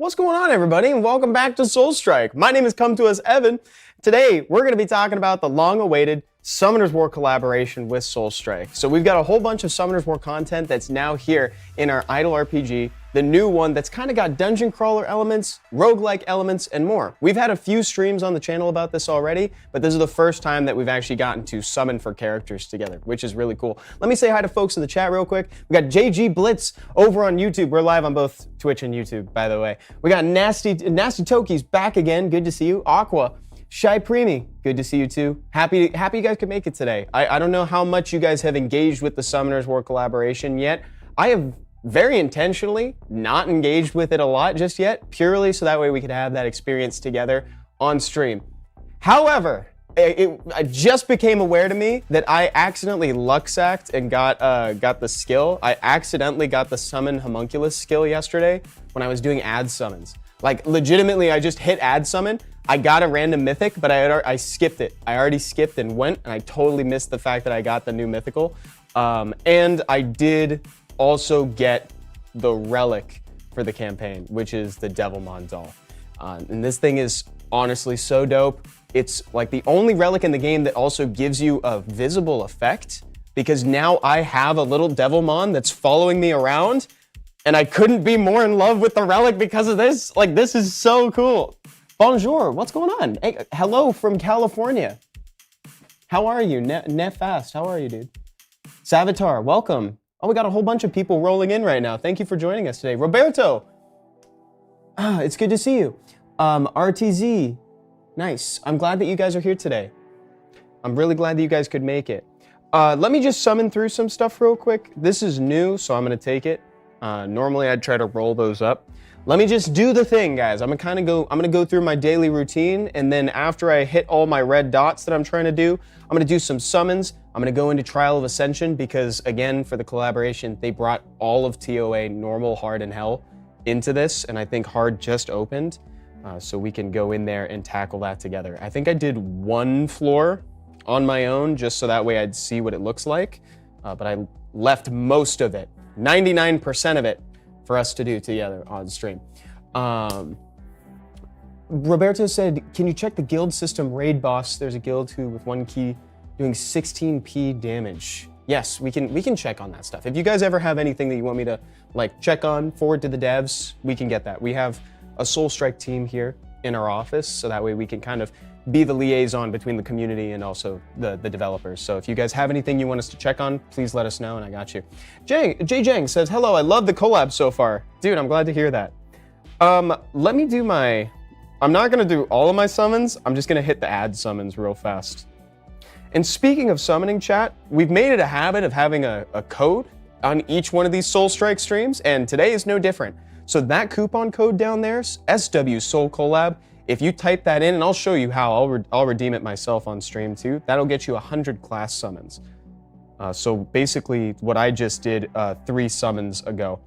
What's going on, everybody, and welcome back to Soul Strike. My name is Come To Us Evan. Today, we're going to be talking about the long-awaited Summoner's War collaboration with Soul Strike. So we've got a whole bunch of Summoner's War content that's now here in our Idle RPG, the new one that's kind of got dungeon crawler elements, roguelike elements, and more. We've had a few streams on the channel about this already, but this is the first time that we've actually gotten to summon for characters together, which is really cool. Let me say hi to folks in the chat real quick. We got JG Blitz over on YouTube. We're live on both Twitch and YouTube, by the way. We got Nasty Toki's back again. Good to see you. Aqua. Shy Preemy, good to see you too. Happy you guys could make it today. I don't know how much you guys have engaged with the Summoner's War collaboration yet. I have very intentionally not engaged with it a lot just yet, purely so that way we could have that experience together on stream. However, it just became aware to me that I accidentally luck-sacked and got the skill. I accidentally got the Summon Homunculus skill yesterday when I was doing ad summons. Like, legitimately, I just hit ad summon. I got a random mythic, but I skipped it. I already skipped and went, and I totally missed the fact that I got the new mythical. And I did also get the relic for the campaign, which is the Devilmon doll. And this thing is honestly so dope. It's like the only relic in the game that also gives you a visible effect, because now I have a little Devilmon that's following me around, and I couldn't be more in love with the relic because of this. Like, this is so cool. Bonjour, what's going on? Hey, hello from California. How are you? Nefast, how are you, dude? Savitar, welcome. Oh, we got a whole bunch of people rolling in right now. Thank you for joining us today. Roberto, it's good to see you. RTZ, nice. I'm glad that you guys are here today. I'm really glad that you guys could make it. Let me just summon through some stuff real quick. This is new, so I'm gonna take it. Normally I'd try to roll those up. Let me just do the thing, guys. I'm gonna go through my daily routine, and then after I hit all my red dots that I'm trying to do, I'm gonna do some summons. I'm gonna go into Trial of Ascension because, again, for the collaboration, they brought all of TOA, normal, hard, and hell into this, and I think hard just opened, so we can go in there and tackle that together. I think I did one floor on my own, just so that way I'd see what it looks like, but I left most of it, 99% of it, for us to do together on stream. Roberto said, can you check the guild system raid boss? There's a guild who with one key doing 16p damage. Yes, we can check on that stuff. If you guys ever have anything that you want me to like check on, forward to the devs, we can get that. We have a Soul Strike team here in our office, so that way we can kind of be the liaison between the community and also the developers. So if you guys have anything you want us to check on, please let us know, and I got you. Jay Jang says, hello, I love the collab so far. Dude, I'm glad to hear that. Let me do I'm not gonna do all of my summons, I'm just gonna hit the ad summons real fast. And speaking of summoning, chat, we've made it a habit of having a code on each one of these Soul Strike streams, and today is no different. So that coupon code down there, SW Soul Collab, if you type that in, and I'll show you how, I'll redeem it myself on stream too, that'll get you 100 class summons. So basically what I just did 3 summons ago.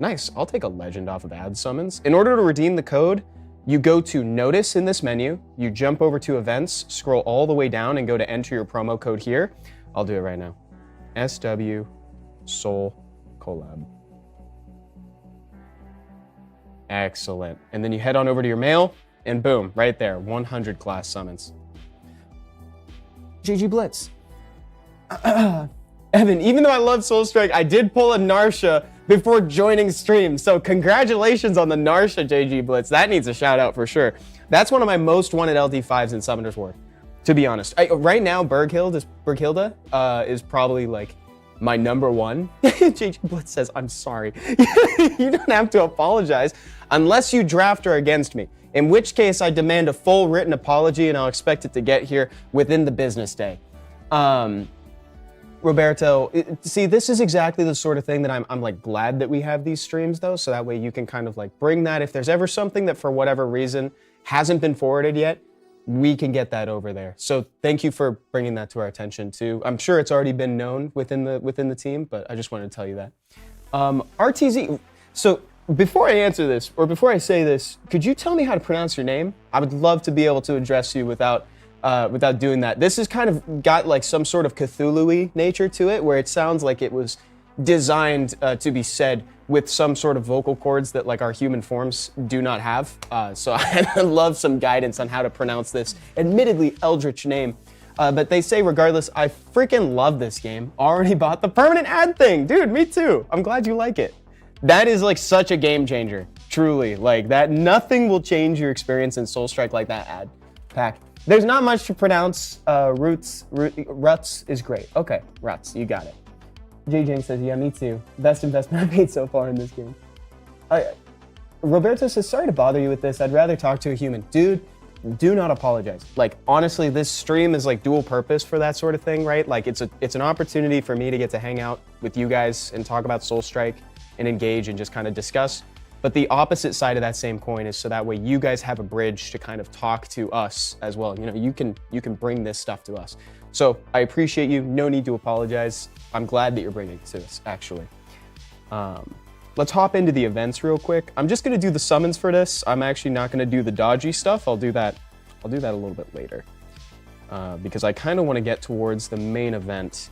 Nice, I'll take a legend off of ad summons. In order to redeem the code, you go to notice in this menu, you jump over to events, scroll all the way down and go to enter your promo code here. I'll do it right now. SW Soul Collab. Excellent. And then you head on over to your mail, and boom, right there, 100 class summons. GG Blitz. Evan, even though I love Soul Strike, I did pull a Narsha before joining stream. So congratulations on the Narsha, JG Blitz. That needs a shout out for sure. That's one of my most wanted LD5s in Summoner's War, to be honest. Right now, Berghilda is probably like my #1. JG Blitz says, I'm sorry. You don't have to apologize unless you draft her against me, in which case I demand a full written apology and I'll expect it to get here within the business day. Roberto, see, this is exactly the sort of thing that I'm like glad that we have these streams though, so that way you can kind of like bring that. If there's ever something that for whatever reason hasn't been forwarded yet, we can get that over there. So thank you for bringing that to our attention too. I'm sure it's already been known within the team, but I just wanted to tell you that. RTZ, so before I answer this, or before I say this, could you tell me how to pronounce your name? I would love to be able to address you without doing that. This has kind of got like some sort of Cthulhu-y nature to it, where it sounds like it was designed to be said with some sort of vocal cords that like our human forms do not have. So I love some guidance on how to pronounce this admittedly eldritch name. But they say regardless, I freaking love this game. Already bought the permanent ad thing. Dude, me too. I'm glad you like it. That is like such a game changer. Truly, like that, nothing will change your experience in Soulstrike like that ad pack. There's not much to pronounce. Ruts is great. Okay, Ruts, you got it. JJ says, yeah, me too. Best investment I've made so far in this game. Roberto says, sorry to bother you with this. I'd rather talk to a human. Dude, do not apologize. Like, honestly, this stream is like dual purpose for that sort of thing, right? Like, it's an opportunity for me to get to hang out with you guys and talk about Soulstrike and engage and just kind of discuss. But the opposite side of that same coin is so that way you guys have a bridge to kind of talk to us as well. You know, you can bring this stuff to us. So I appreciate you. No need to apologize. I'm glad that you're bringing it to us, actually. Let's hop into the events real quick. I'm just gonna do the summons for this. I'm actually not gonna do the dodgy stuff. I'll do that a little bit later because I kind of want to get towards the main event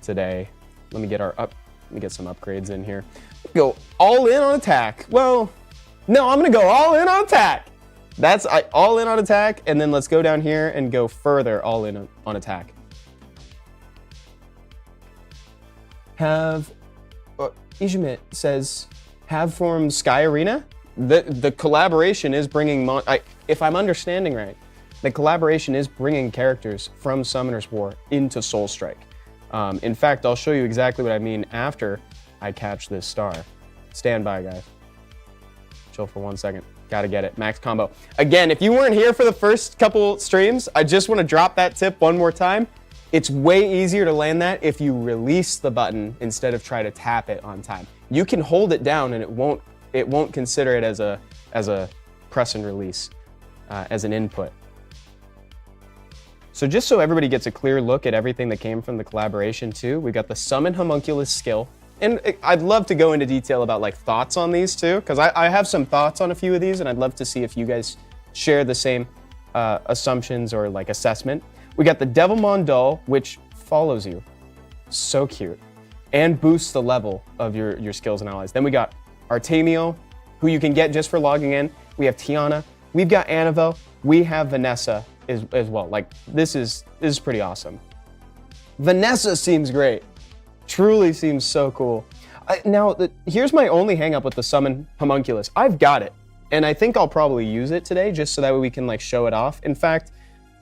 today. Let me get some upgrades in here. Go all in on attack. Well, no, I'm gonna go all in on attack. That's all in on attack, and then let's go down here and go further all in on attack. Ijimit says, have formed Sky Arena? The collaboration is bringing, if I'm understanding right, the collaboration is bringing characters from Summoner's War into Soulstrike. In fact, I'll show you exactly what I mean after I catch this star. Stand by, guys. Chill for 1 second. Gotta get it. Max combo. Again, if you weren't here for the first couple streams, I just want to drop that tip one more time. It's way easier to land that if you release the button instead of try to tap it on time. You can hold it down and it won't consider it as a press and release, as an input. So just so everybody gets a clear look at everything that came from the collaboration too, we got the Summon Homunculus skill. And I'd love to go into detail about like thoughts on these too, because I have some thoughts on a few of these and I'd love to see if you guys share the same assumptions or like assessment. We got the Devilmon Doll, which follows you. So cute. And boosts the level of your skills and allies. Then we got Artemio, who you can get just for logging in. We have Tiana. We've got Annabelle. We have Vanessa as well. Like, this is pretty awesome. Vanessa seems great. Truly seems so cool. Now, here's my only hang up with the Summon Homunculus. I've got it. And I think I'll probably use it today just so that way we can like show it off. In fact,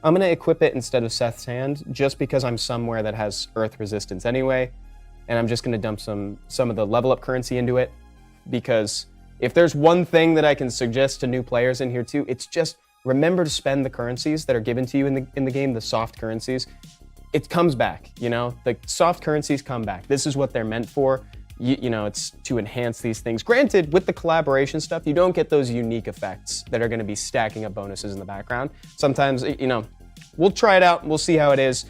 I'm gonna equip it instead of Seth's Hand just because I'm somewhere that has earth resistance anyway. And I'm just gonna dump some of the level up currency into it, because if there's one thing that I can suggest to new players in here too, it's just remember to spend the currencies that are given to you in the game, the soft currencies. It comes back, you know? The soft currencies come back. This is what they're meant for. You know, it's to enhance these things. Granted, with the collaboration stuff, you don't get those unique effects that are gonna be stacking up bonuses in the background. Sometimes, you know, we'll try it out, we'll see how it is.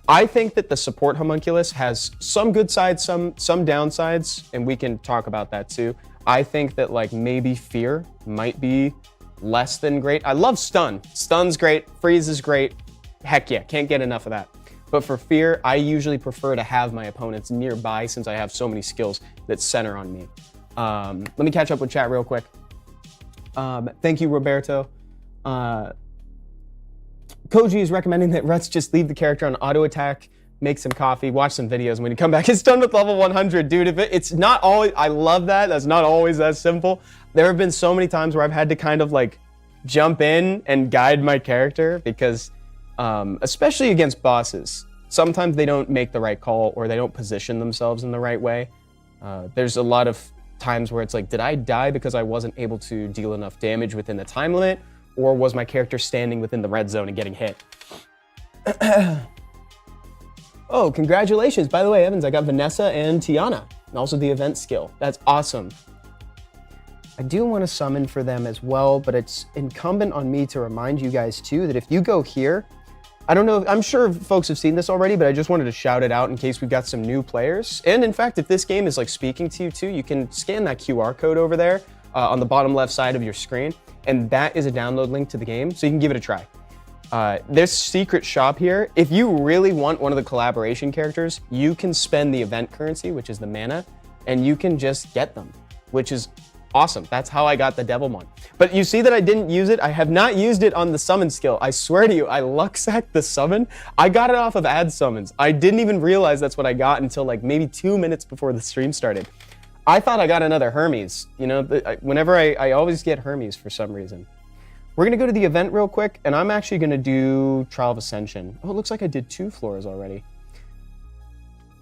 I think that the support homunculus has some good sides, some downsides, and we can talk about that too. I think that like maybe fear might be less than great. I love stun. Stun's great, freeze is great. Heck yeah, can't get enough of that. But for fear, I usually prefer to have my opponents nearby since I have so many skills that center on me. Let me catch up with chat real quick. Thank you, Roberto. Koji is recommending that Ruts just leave the character on auto attack, make some coffee, watch some videos, and when you come back, it's done with level 100. Dude, it's not always, I love that. That's not always that simple. There have been so many times where I've had to kind of like jump in and guide my character because especially against bosses, sometimes they don't make the right call or they don't position themselves in the right way. There's a lot of times where it's like, did I die because I wasn't able to deal enough damage within the time limit, or was my character standing within the red zone and getting hit? Oh, congratulations. By the way, Evans, I got Vanessa and Tiana, and also the event skill. That's awesome. I do want to summon for them as well, but it's incumbent on me to remind you guys too that if you go here, I don't know, I'm sure folks have seen this already, but I just wanted to shout it out in case we've got some new players. And in fact, if this game is like speaking to you too, you can scan that QR code over there on the bottom left side of your screen, and that is a download link to the game, so you can give it a try. This secret shop here, if you really want one of the collaboration characters, you can spend the event currency, which is the mana, and you can just get them, which is awesome. That's how I got the Devilmon. But you see that I didn't use it? I have not used it on the summon skill. I swear to you, I luck sacked the summon. I got it off of ad summons. I didn't even realize that's what I got until like maybe 2 minutes before the stream started. I thought I got another Hermes. You know, whenever I always get Hermes for some reason. We're gonna go to the event real quick, and I'm actually gonna do Trial of Ascension. Oh, it looks like I did 2 floors already.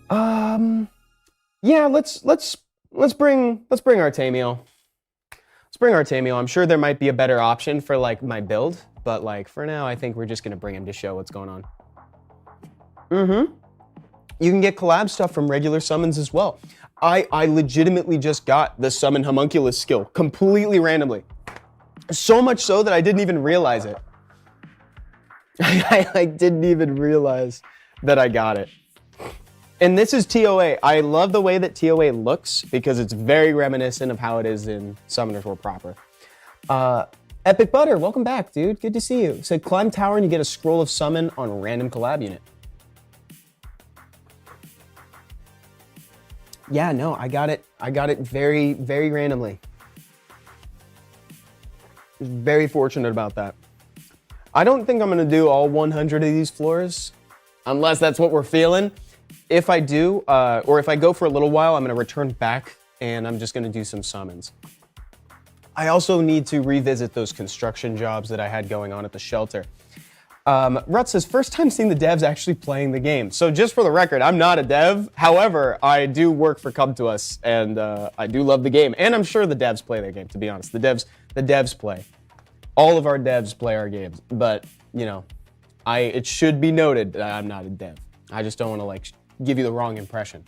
Yeah, let's bring Artemiel. Let's bring Artemiel. I'm sure there might be a better option for like my build, but like for now, I think we're just gonna bring him to show what's going on. You can get collab stuff from regular summons as well. I legitimately just got the summon homunculus skill completely randomly. So much so that I didn't even realize it. I didn't even realize that I got it. And this is TOA. I love the way that TOA looks because it's very reminiscent of how it is in Summoners War proper. Epic Butter, welcome back, dude. Good to see you. So climb tower and you get a scroll of summon on a random collab unit. Yeah, no, I got it very, very randomly. Very fortunate about that. I don't think I'm gonna do all 100 of these floors, unless that's what we're feeling. If I do, or if I go for a little while, I'm gonna return back and I'm just gonna do some summons. I also need to revisit those construction jobs that I had going on at the shelter. Rut says, first time seeing the devs actually playing the game. So just for the record, I'm not a dev. However, I do work for Come To Us, and I do love the game. And I'm sure the devs play their game, to be honest. The devs play. All of our devs play our games. But, you know, it should be noted that I'm not a dev. I just don't want to, like, give you the wrong impression.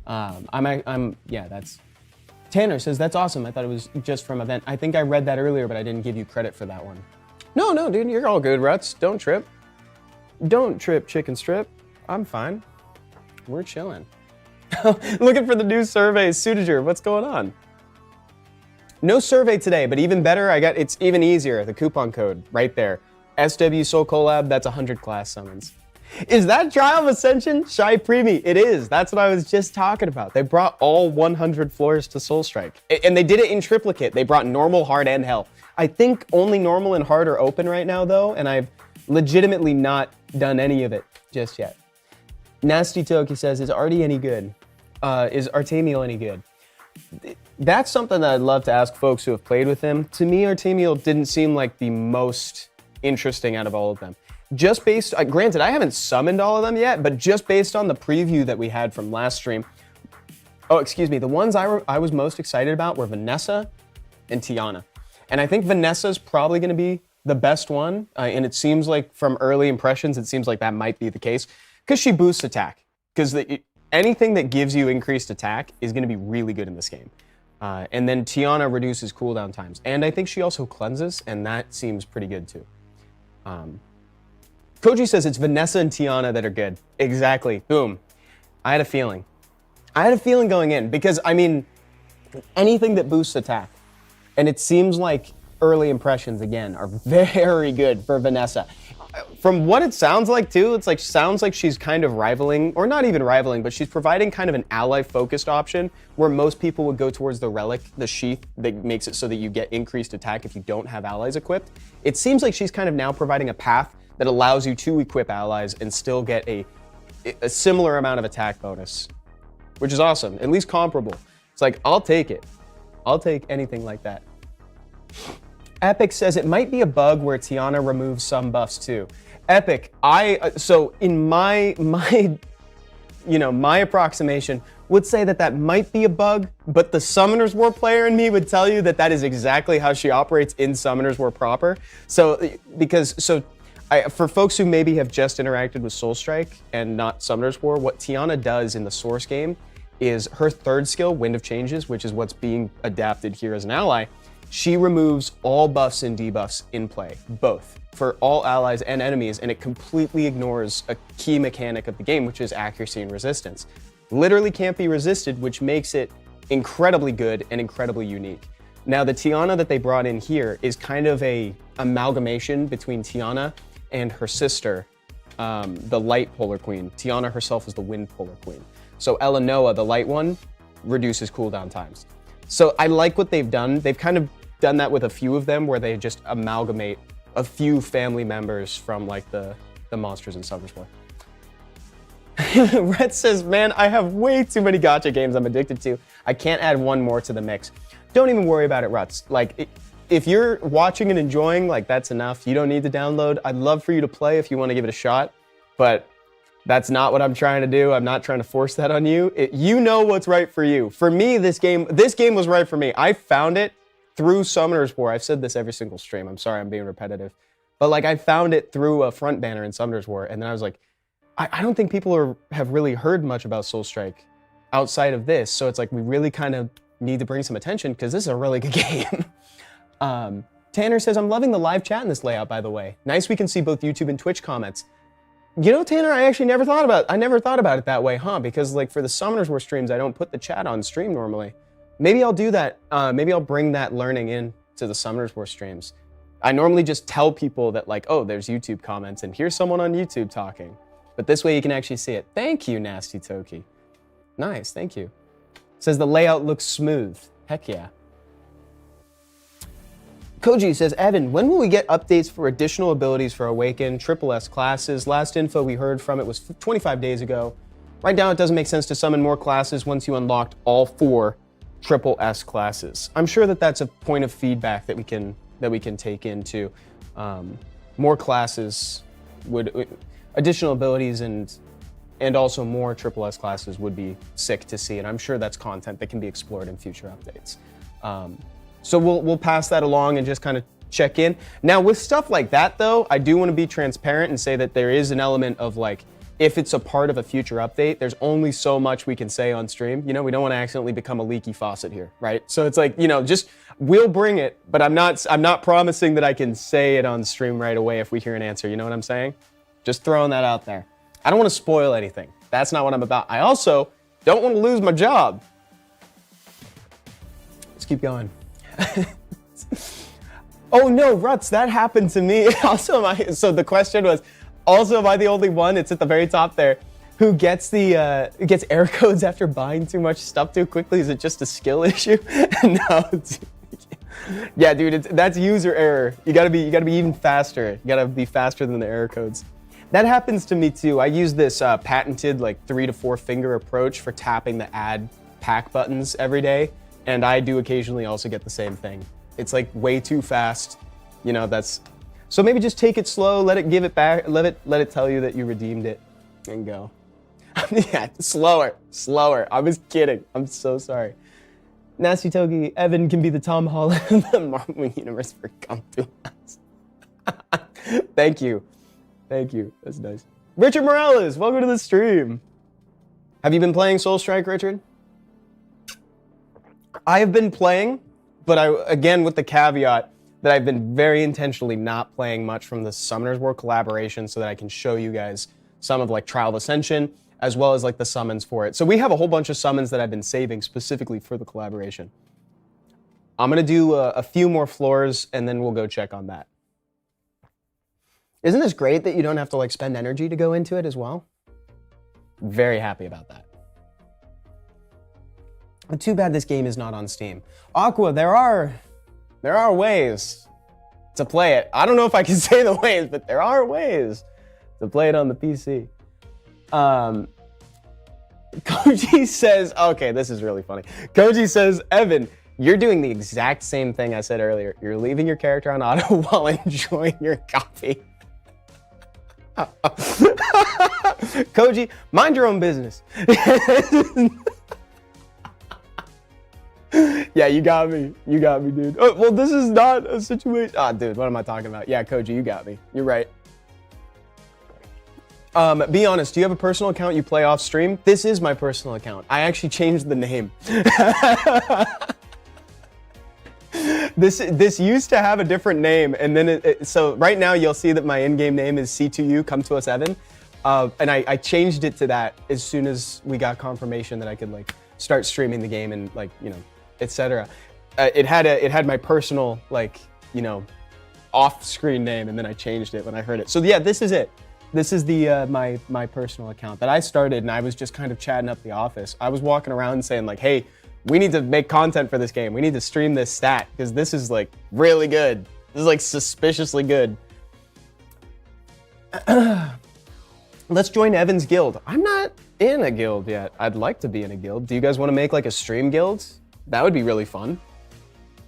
Yeah, that's... Tanner says, that's awesome. I thought it was just from event. I think I read that earlier, but I didn't give you credit for that one. No, dude, you're all good, Ruts. Don't trip. Don't trip, chicken strip. I'm fine. We're chilling. Looking for the new survey. Sudager, what's going on? No survey today, but even better, it's even easier. The coupon code right there. SW Soul Collab, that's 100 class summons. Is that Trial of Ascension? Shy Preemie, it is. That's what I was just talking about. They brought all 100 floors to Soul Strike. And they did it in triplicate. They brought normal, hard, and hell. I think only normal and hard are open right now, though, and I've legitimately not done any of it just yet. Nasty Toki says, is Artie any good? Is Artemiel any good? That's something that I'd love to ask folks who have played with him. To me, Artemiel didn't seem like the most interesting out of all of them. Just based, granted, I haven't summoned all of them yet, but just based on the preview that we had from last stream, the ones I was most excited about were Vanessa and Tiana. And I think Vanessa's probably going to be the best one, and it seems like from early impressions, it seems like that might be the case, because she boosts attack. Because anything that gives you increased attack is going to be really good in this game. And then Tiana reduces cooldown times. And I think she also cleanses, and that seems pretty good too. Koji says it's Vanessa and Tiana that are good. Exactly. Boom. I had a feeling. I had a feeling going in, because, I mean, anything that boosts attack. And it seems like early impressions, again, are very good for Vanessa. From what it sounds like, too, sounds like she's kind of rivaling, or not even rivaling, but she's providing kind of an ally-focused option where most people would go towards the relic, the sheath that makes it so that you get increased attack if you don't have allies equipped. It seems like she's kind of now providing a path that allows you to equip allies and still get a similar amount of attack bonus, which is awesome, at least comparable. It's like, I'll take it. I'll take anything like that. Epic says it might be a bug where Tiana removes some buffs too. Epic, so in my approximation would say that might be a bug, but the Summoners War player in me would tell you that that is exactly how she operates in Summoners War proper. For folks who maybe have just interacted with Soul Strike and not Summoners War, what Tiana does in the source game is her third skill, Wind of Changes, which is what's being adapted here as an ally. She removes all buffs and debuffs in play, both, for all allies and enemies, and it completely ignores a key mechanic of the game, which is accuracy and resistance. Literally can't be resisted, which makes it incredibly good and incredibly unique. Now, the Tiana that they brought in here is kind of a amalgamation between Tiana and her sister, the light polar queen. Tiana herself is the wind polar queen. So Elenoa, the light one, reduces cooldown times. So I like what they've done. They've kind of done that with a few of them where they just amalgamate a few family members from like the monsters in Summoners War. Red says, man, I have way too many gacha games I'm addicted to. I can't add one more to the mix. Don't even worry about it, Ruts. Like, if you're watching and enjoying, like, that's enough. You don't need to download. I'd love for you to play if you want to give it a shot, but that's not what I'm trying to do. I'm not trying to force that on you. You know what's right for you. For me, this game was right for me. I found it through Summoners War. I've said this every single stream. I'm sorry I'm being repetitive. But, like, I found it through a front banner in Summoners War, and then I was like, I don't think people have really heard much about Soulstrike outside of this. So it's like we really kind of need to bring some attention because this is a really good game. Tanner says, I'm loving the live chat in this layout, by the way. Nice we can see both YouTube and Twitch comments. You know, Tanner, I actually never thought about it that way, huh? Because like for the Summoners War streams, I don't put the chat on stream normally. Maybe I'll do that. Maybe I'll bring that learning in to the Summoners War streams. I normally just tell people that like, oh, there's YouTube comments and here's someone on YouTube talking. But this way you can actually see it. Thank you, Nasty Toki. Nice, thank you. Says the layout looks smooth. Heck yeah. Koji says, Evan, when will we get updates for additional abilities for Awaken, Triple S classes? Last info we heard from it was 25 days ago. Right now it doesn't make sense to summon more classes once you unlocked all 4 Triple S classes. I'm sure that that's a point of feedback that we can take into more classes would... Additional abilities and also more Triple S classes would be sick to see, and I'm sure that's content that can be explored in future updates. So we'll pass that along and just kind of check in. Now with stuff like that though, I do want to be transparent and say that there is an element of like, if it's a part of a future update, there's only so much we can say on stream. You know, we don't want to accidentally become a leaky faucet here, right? So it's like, you know, just we'll bring it, but I'm not promising that I can say it on stream right away if we hear an answer. You know what I'm saying? Just throwing that out there. I don't want to spoil anything. That's not what I'm about. I also don't want to lose my job. Let's keep going. Oh no, Ruts, that happened to me. So the question was, also am I the only one, it's at the very top there, who gets gets error codes after buying too much stuff too quickly? Is it just a skill issue? No. Yeah, dude, that's user error. You gotta be even faster. You gotta be faster than the error codes. That happens to me too. I use this patented like 3 to 4 finger approach for tapping the add pack buttons every day. And I do occasionally also get the same thing. It's like way too fast. You know, so maybe just take it slow, let it give it back, let it tell you that you redeemed it and go. Yeah, slower. I was kidding. I'm so sorry. Nasty Togi, Evan can be the Tom Holland of the Marvel Universe for Come to Us. Thank you. That's nice. Richard Morales, welcome to the stream. Have you been playing Soulstrike, Richard? I have been playing, but again with the caveat that I've been very intentionally not playing much from the Summoners War collaboration so that I can show you guys some of like Trial of Ascension as well as like the summons for it. So we have a whole bunch of summons that I've been saving specifically for the collaboration. I'm gonna do a few more floors and then we'll go check on that. Isn't this great that you don't have to like spend energy to go into it as well? Very happy about that. But too bad this game is not on Steam. Aqua, there are ways to play it. I don't know if I can say the ways, but there are ways to play it on the PC. Koji says, okay, this is really funny. Koji says, Evan, you're doing the exact same thing I said earlier. You're leaving your character on auto while enjoying your coffee. Koji, mind your own business. Yeah, you got me, dude. Oh, well, this is not a situation. Ah, dude, what am I talking about? Yeah, Koji, you got me. You're right. Be honest, do you have a personal account you play off stream? This is my personal account. I actually changed the name. This used to have a different name, and then so right now you'll see that my in-game name is C2U, Come to Us Evan, and I changed it to that as soon as we got confirmation that I could like start streaming the game and like, you know, etc. It had my personal like, you know, off-screen name, and then I changed it when I heard it. So yeah, this is it. This is the my personal account that I started, and I was just kind of chatting up the office. I was walking around saying like, hey, we need to make content for this game. We need to stream this stat because this is like really good. This is like suspiciously good. Let's join Evan's guild. I'm not in a guild yet. I'd like to be in a guild. Do you guys want to make like a stream guild? That would be really fun.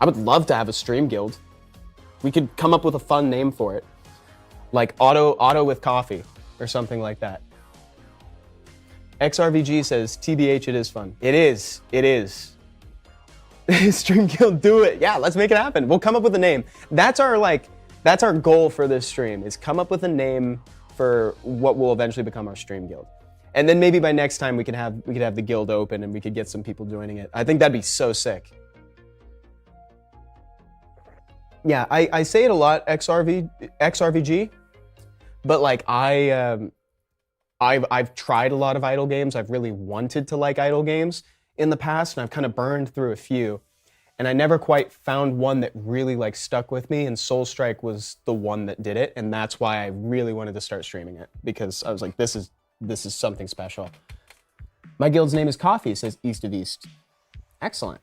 I would love to have a stream guild. We could come up with a fun name for it. Like auto with coffee or something like that. XRVG says, TBH, it is fun. It is. Stream guild, do it. Yeah, let's make it happen. We'll come up with a name. That's our goal for this stream, is come up with a name for what will eventually become our stream guild. And then maybe by next time we could have the guild open and we could get some people joining it. I think that'd be so sick. Yeah, I say it a lot, XRVG, but like I've tried a lot of idle games. I've really wanted to like idle games in the past, and I've kind of burned through a few, and I never quite found one that really like stuck with me, and Soul Strike was the one that did it, and that's why I really wanted to start streaming it, because I was like, this is something special. My guild's name is Coffee, says East of East. Excellent.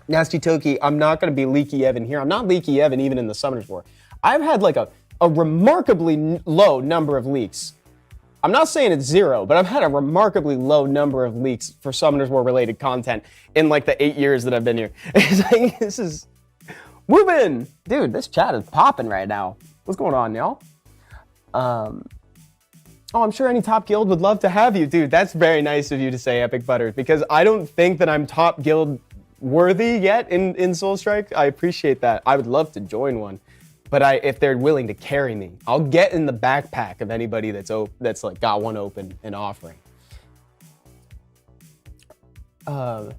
Nasty Toki, I'm not going to be Leaky Evan here. I'm not Leaky Evan even in the Summoners War. I've had like a remarkably low number of leaks. I'm not saying it's zero, but I've had a remarkably low number of leaks for Summoners War related content in like the 8 years that I've been here. It's like, this is... Wubin! Dude, this chat is popping right now. What's going on, y'all? Oh, I'm sure any top guild would love to have you. Dude, that's very nice of you to say, Epic Butter, because I don't think that I'm top guild worthy yet in Soul Strike. I appreciate that. I would love to join one, but if they're willing to carry me, I'll get in the backpack of anybody that's like got one open and offering. Yeah,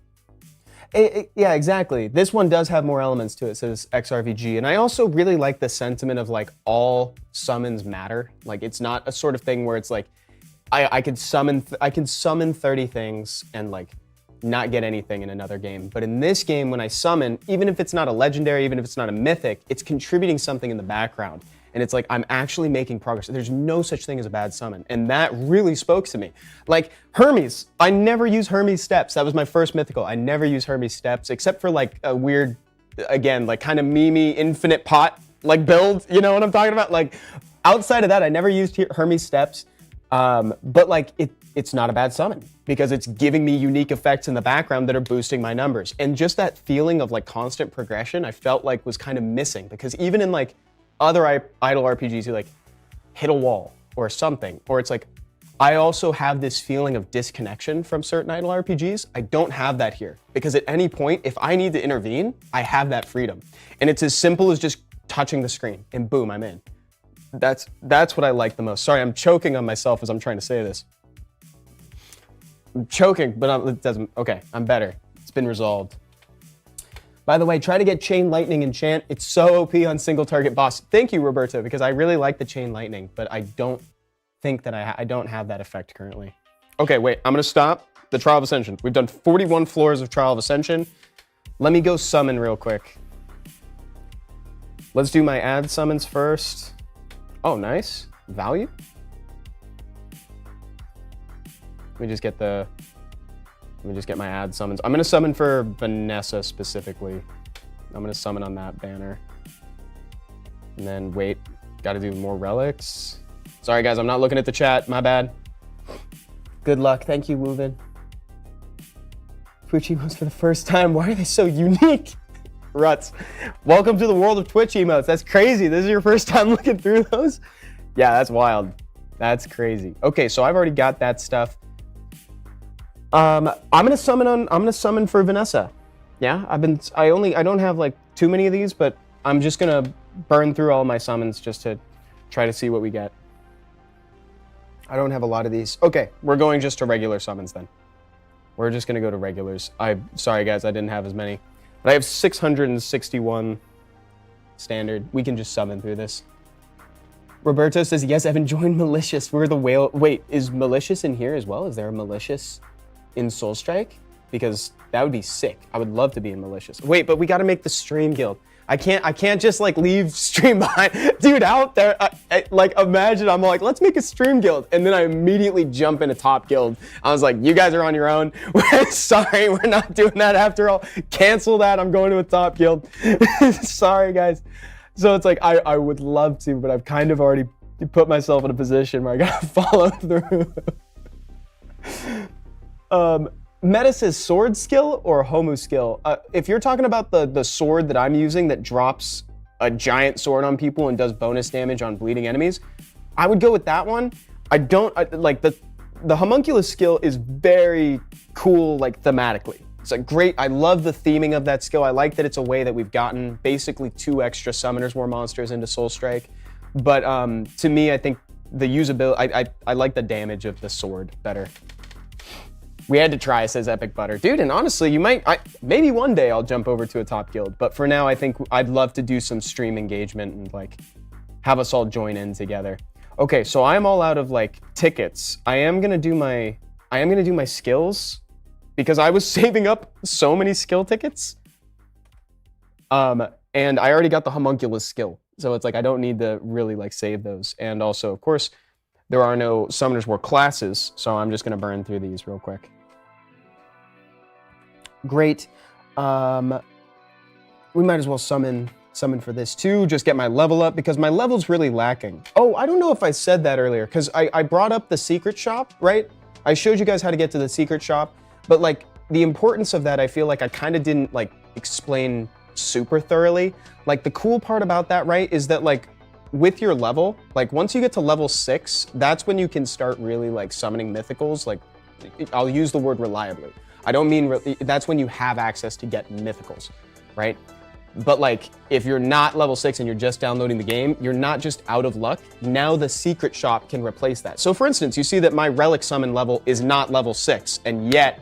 exactly. This one does have more elements to it, says XRVG, and I also really like the sentiment of like all summons matter. Like it's not a sort of thing where it's like I could summon 30 things and like not get anything in another game. But in this game, when I summon, even if it's not a legendary, even if it's not a mythic, it's contributing something in the background. And it's like, I'm actually making progress. There's no such thing as a bad summon. And that really spoke to me. Like Hermes, I never use Hermes Steps. That was my first mythical. I never use Hermes Steps, except for like a weird, again, like kind of memey infinite pot, like build, you know what I'm talking about? Like outside of that, I never used Hermes Steps. But like it's not a bad summon because it's giving me unique effects in the background that are boosting my numbers. And just that feeling of like constant progression, I felt like was kind of missing, because even in like other idle RPGs, you like hit a wall or something, or it's like, I also have this feeling of disconnection from certain idle RPGs. I don't have that here, because at any point, if I need to intervene, I have that freedom. And it's as simple as just touching the screen and boom, I'm in. That's what I like the most. Sorry, I'm choking on myself as I'm trying to say this. I'm choking, but it doesn't, okay, I'm better. It's been resolved. By the way, try to get Chain Lightning enchant. It's so OP on single target boss. Thank you, Roberto, because I really like the Chain Lightning, but I don't think that I don't have that effect currently. Okay, wait, I'm gonna stop the Trial of Ascension. We've done 41 floors of Trial of Ascension. Let me go summon real quick. Let's do my ad summons first. Oh, nice. Value? Let me just get my ad summons. I'm gonna summon for Vanessa specifically. I'm gonna summon on that banner. And then wait, gotta do more relics. Sorry guys, I'm not looking at the chat, my bad. Good luck, thank you, Woven. Twitch emotes for the first time, why are they so unique? Ruts. Welcome to the world of Twitch emotes. That's crazy. This is your first time looking through those? Yeah, that's wild. That's crazy. Okay, so I've already got that stuff. I'm gonna summon for Vanessa. Yeah, I don't have like too many of these, but I'm just gonna burn through all my summons just to try to see what we get. I don't have a lot of these. Okay, we're going just to regular summons then. We're just gonna go to regulars. Sorry guys, I didn't have as many. But I have 661 standard. We can just summon through this. Roberto says, yes, Evan, joined Malicious. We're the whale. Wait, is Malicious in here as well? Is there a Malicious in Soul Strike? Because that would be sick. I would love to be in Malicious. Wait, but we got to make the stream guild. I can't just like leave stream behind. Dude, out there, like imagine I'm like, let's make a stream guild. And then I immediately jump in a top guild. I was like, you guys are on your own. Sorry, we're not doing that after all. Cancel that, I'm going to a top guild. Sorry guys. So it's like, I would love to, but I've kind of already put myself in a position where I gotta follow through. Meta says sword skill or Homu skill. If you're talking about the sword that I'm using that drops a giant sword on people and does bonus damage on bleeding enemies, I would go with that one. Like the homunculus skill is very cool, like thematically. It's a great, I love the theming of that skill. I like that it's a way that we've gotten basically 2 extra Summoners War monsters into Soulstrike. But to me, I think the usability, I like the damage of the sword better. We had to try, says Epic Butter. Dude, and honestly, maybe one day I'll jump over to a top guild, but for now, I think I'd love to do some stream engagement and like have us all join in together. Okay, so I'm all out of like tickets. I am gonna do my skills because I was saving up so many skill tickets. And I already got the homunculus skill. So it's like, I don't need to really like save those. And also, of course, there are no Summoners War classes, so I'm just gonna burn through these real quick. Great. We might as well summon for this too, just get my level up because my level's really lacking. Oh, I don't know if I said that earlier because I brought up the secret shop, right? I showed you guys how to get to the secret shop, but like the importance of that, I feel like I kind of didn't like explain super thoroughly. Like the cool part about that, right, is that like with your level, like once you get to level 6, that's when you can start really like summoning mythicals. Like I'll use the word reliably. I don't mean, that's when you have access to get mythicals, right? But like, if you're not level 6 and you're just downloading the game, you're not just out of luck. Now the secret shop can replace that. So for instance, you see that my relic summon level is not level 6, and yet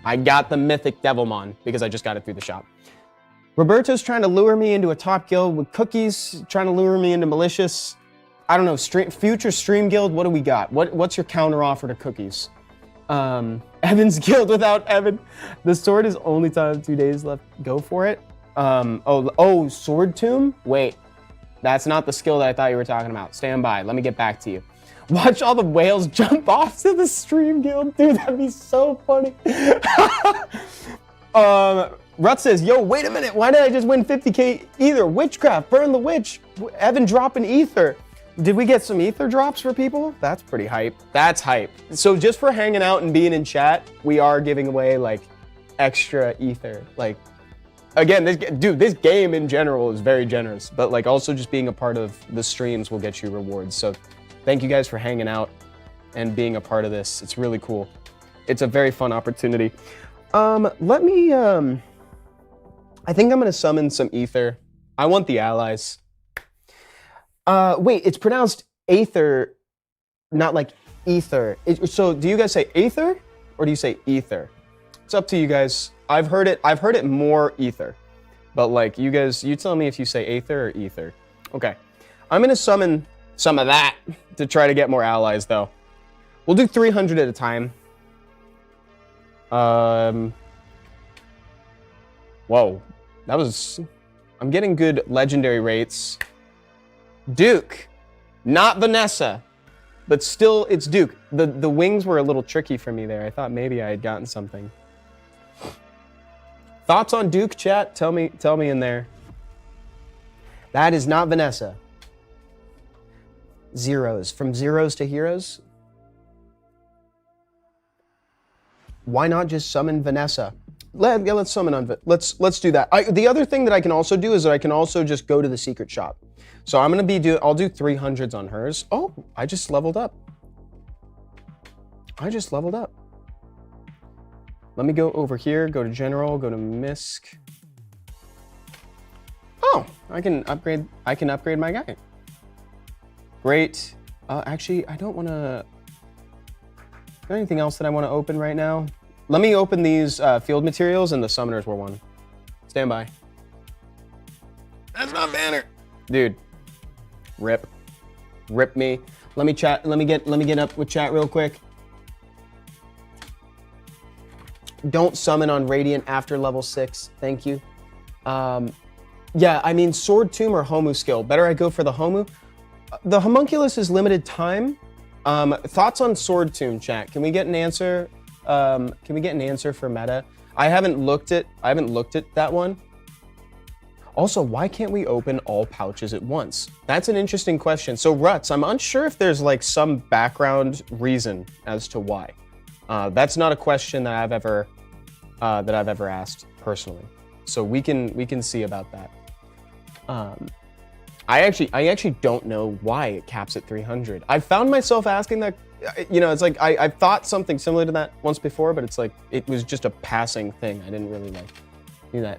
I got the mythic Devilmon because I just got it through the shop. Roberto's trying to lure me into a top guild with cookies, trying to lure me into malicious. I don't know, future stream guild, what do we got? What's your counter offer to cookies? Evan's guild without Evan. The sword is only time 2 days left. Go for it. Oh, sword tomb? Wait, that's not the skill that I thought you were talking about. Stand by, let me get back to you. Watch all the whales jump off to the stream guild. Dude, that'd be so funny. Rut says, yo, wait a minute. Why did I just win 50K ether? Witchcraft, burn the witch. Evan dropping ether. Did we get some ether drops for people? That's pretty hype. That's hype. So just for hanging out and being in chat, we are giving away like extra ether. Like, again, this game in general is very generous, but like also just being a part of the streams will get you rewards. So thank you guys for hanging out and being a part of this. It's really cool. It's a very fun opportunity. Let me, I think I'm gonna summon some ether. I want the allies. Wait, it's pronounced aether, not like ether. So do you guys say aether or do you say ether? It's up to you guys. I've heard it more ether, but like you guys, you tell me if you say aether or ether. Okay, I'm gonna summon some of that to try to get more allies though. We'll do 300 at a time. Whoa, I'm getting good legendary rates. Duke, not Vanessa, but still it's Duke. The wings were a little tricky for me there. I thought maybe I had gotten something. Thoughts on Duke, chat? Tell me in there. That is not Vanessa. Zeros, from zeros to heroes. Why not just summon Vanessa? Let's summon on. Let's do that. The other thing that I can also do is that I can also just go to the secret shop. So I'm gonna I'll do 300s on hers. Oh, I just leveled up. Let me go over here, go to general, go to misc. Oh, I can upgrade my guy. Great. Actually, I don't wanna, is there anything else that I wanna open right now? Let me open these field materials and the Summoners War one. Stand by. That's not banner. Dude, rip me. Let me get up with chat real quick. Don't summon on Radiant after level 6, thank you. Yeah, I mean, Sword Tomb or Homu skill. Better I go for the Homu. The Homunculus is limited time. Thoughts on Sword Tomb, chat? Can we get an answer? Can we get an answer for meta? I haven't looked at that one. Also, why can't we open all pouches at once? That's an interesting question. So Ruts, I'm unsure if there's like some background reason as to why. That's not a question that I've ever asked personally. So we can see about that. I actually don't know why it caps at 300. I found myself asking that, you know, it's like I've thought something similar to that once before, but it's like it was just a passing thing. I didn't really like do that.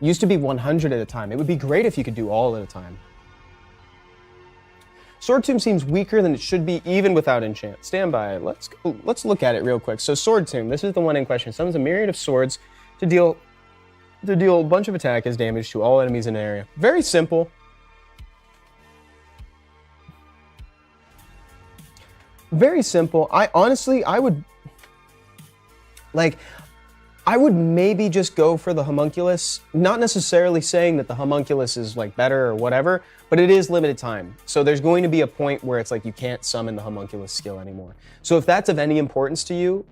It used to be 100 at a time. It would be great if you could do all at a time. Sword Tomb seems weaker than it should be even without enchant. Stand by. Let's look at it real quick. So Sword Tomb, this is the one in question. Summons a myriad of swords to deal a bunch of attack as damage to all enemies in an area. Very simple. Very simple. I would maybe just go for the Homunculus. Not necessarily saying that the Homunculus is like better or whatever, but it is limited time. So there's going to be a point where it's like you can't summon the Homunculus skill anymore. So if that's of any importance to you,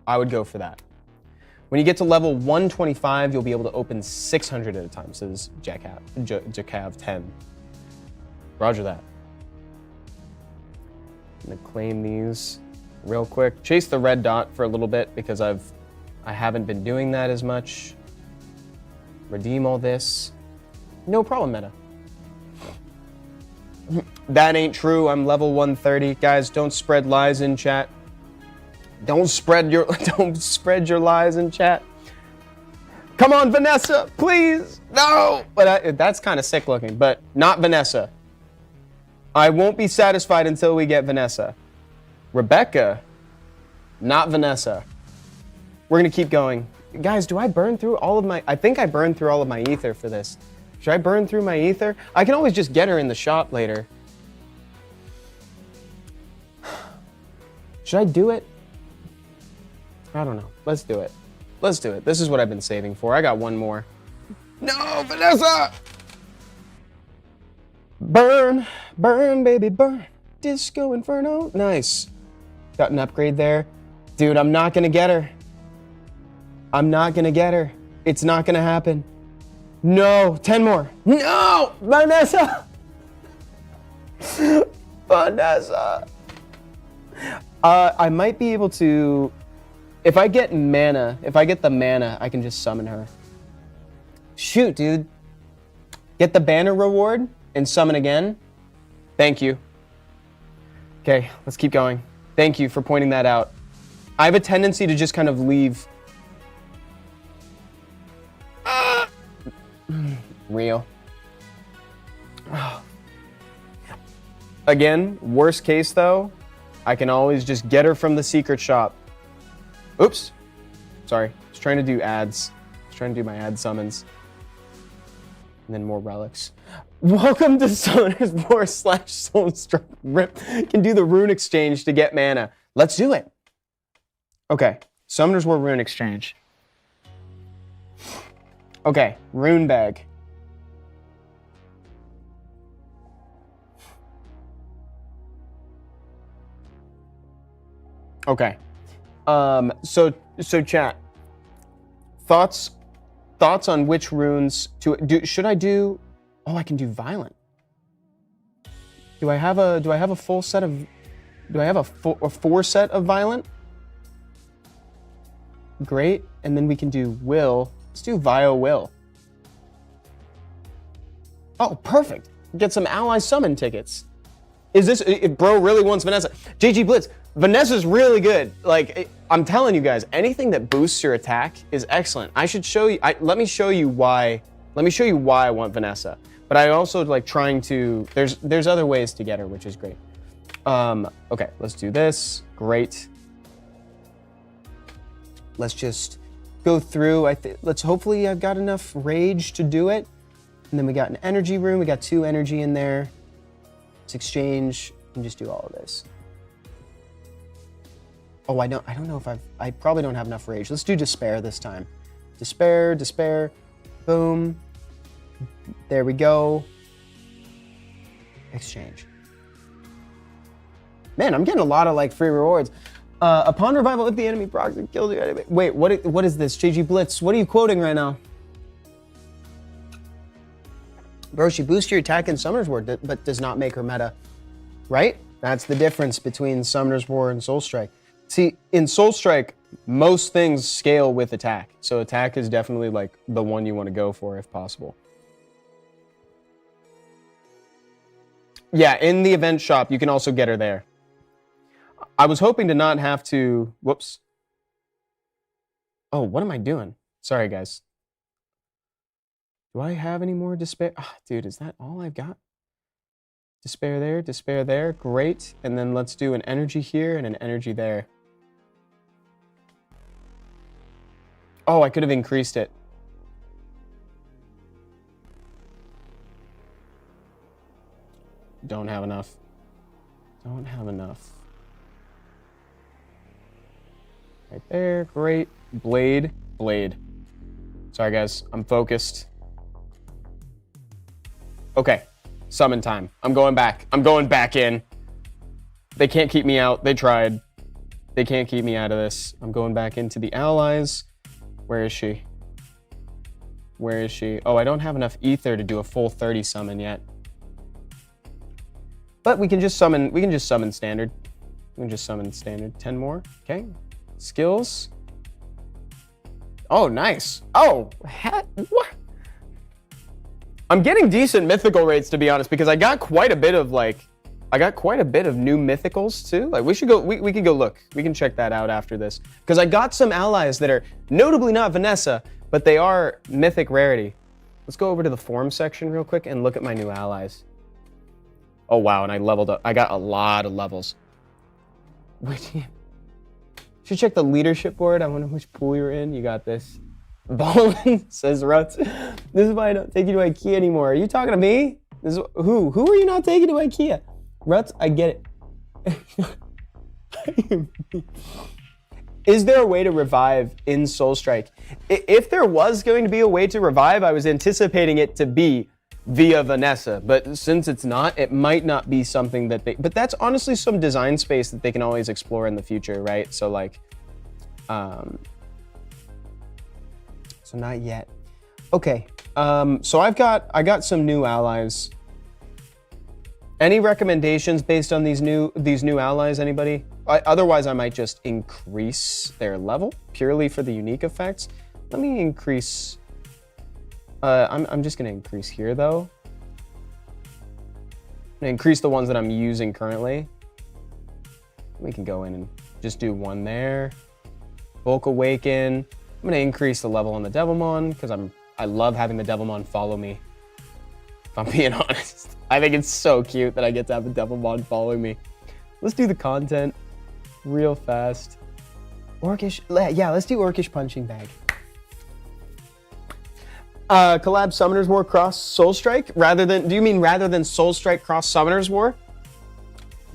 I would go for that. When you get to level 125, you'll be able to open 600 at a time, says Jacav 10. Roger that. I'm gonna claim these real quick. Chase the red dot for a little bit because I haven't been doing that as much. Redeem all this. No problem, meta. That ain't true. I'm level 130. Guys, don't spread lies in chat. Don't spread your lies in chat. Come on, Vanessa, please. No. But that's kind of sick looking, but not Vanessa. I won't be satisfied until we get Vanessa. Rebecca, not Vanessa. We're gonna keep going. Guys, do I burn through all of my... I think I burned through all of my ether for this. Should I burn through my ether? I can always just get her in the shop later. Should I do it? I don't know. Let's do it. Let's do it. This is what I've been saving for. I got one more. No, Vanessa! Burn, burn, baby, burn. Disco Inferno. Nice. Got an upgrade there. Dude, I'm not gonna get her. I'm not gonna get her. It's not gonna happen. No, 10 more. No, Vanessa. Vanessa. I might be able to, if I get mana, if I get the mana, I can just summon her. Shoot, dude. Get the banner reward and summon again. Thank you. Okay, let's keep going. Thank you for pointing that out. I have a tendency to just kind of leave. Real. Again, worst case though, I can always just get her from the secret shop. Oops. Sorry. I was trying to do ads. I was trying to do my ad summons. And then more relics. Welcome to Summoner's War / Soulstruck. Rip can do the rune exchange to get mana. Let's do it. Okay. Summoner's War rune exchange. Okay. Rune bag. Okay. So chat. Thoughts on which runes to do? Should I do? Oh, I can do violent. Do I have a full set of? Do I have a 4 set of violent? Great, and then we can do will. Let's do Vio Will. Oh, perfect. Get some ally summon tickets. Is this, if bro really wants Vanessa? JG Blitz, Vanessa's really good. Like, I'm telling you guys, anything that boosts your attack is excellent. I should show you, let me show you why I want Vanessa. But I also like trying to, there's other ways to get her, which is great. Okay, let's do this. Great. Let's just go through. Let's hopefully I've got enough rage to do it. And then we got an energy room. We got 2 energy in there. Let's exchange and just do all of this. Oh, I don't know if I probably don't have enough rage. Let's do despair this time. Despair, boom. There we go. Exchange. Man, I'm getting a lot of like free rewards. Upon revival, if the enemy procs and kills you. Wait, what is this? JG Blitz, what are you quoting right now? Bro, she boosts your attack in Summoner's War, but does not make her meta. Right? That's the difference between Summoner's War and Soul Strike. See, in Soul Strike, most things scale with attack. So attack is definitely like the one you want to go for if possible. Yeah, in the event shop, you can also get her there. I was hoping to not have to... Whoops. Oh, what am I doing? Sorry, guys. Do I have any more despair? Oh, dude, is that all I've got? Despair there. Great. And then let's do an energy here and an energy there. Oh, I could have increased it. Don't have enough. Don't have enough. Right there. Great. Blade. Sorry, guys. I'm focused. Okay. Summon time. I'm going back. I'm going back in. They can't keep me out. They tried. They can't keep me out of this. I'm going back into the allies. Where is she? Where is she? Oh, I don't have enough ether to do a full 30 summon yet. But we can just summon, standard. We can just summon standard. 10 more. Okay. Skills. Oh, nice. Oh, what? I'm getting decent mythical rates, to be honest, because I got quite a bit of new mythicals too. Like we should go, we can go look. We can check that out after this. Because I got some allies that are notably not Vanessa, but they are mythic rarity. Let's go over to the form section real quick and look at my new allies. Oh wow, and I leveled up. I got a lot of levels. Wait, should check the leadership board. I wonder which pool you're in. You got this. Ballin says Ruts. This is why I don't take you to IKEA anymore. Are you talking to me? This is, who are you not taking to IKEA? Ruts, I get it. Is there a way to revive in Soul Strike? If there was going to be a way to revive, I was anticipating it to be via Vanessa, but since it's not, it might not be something that they, but that's honestly some design space that they can always explore in the future, right? So like, so not yet. Okay, so I got some new allies. Any recommendations based on these new allies, anybody? Otherwise, I might just increase their level purely for the unique effects. Let me increase. I'm just gonna increase here though. I'm gonna increase the ones that I'm using currently. We can go in and just do one there. Bulk Awaken. I'm gonna increase the level on the Devilmon because I love having the Devilmon follow me. If I'm being honest, I think it's so cute that I get to have the Devilmon following me. Let's do the content real fast. Orcish, yeah, let's do Orcish Punching Bag. Collab Summoner's War cross Soul Strike do you mean rather than Soul Strike cross Summoner's War?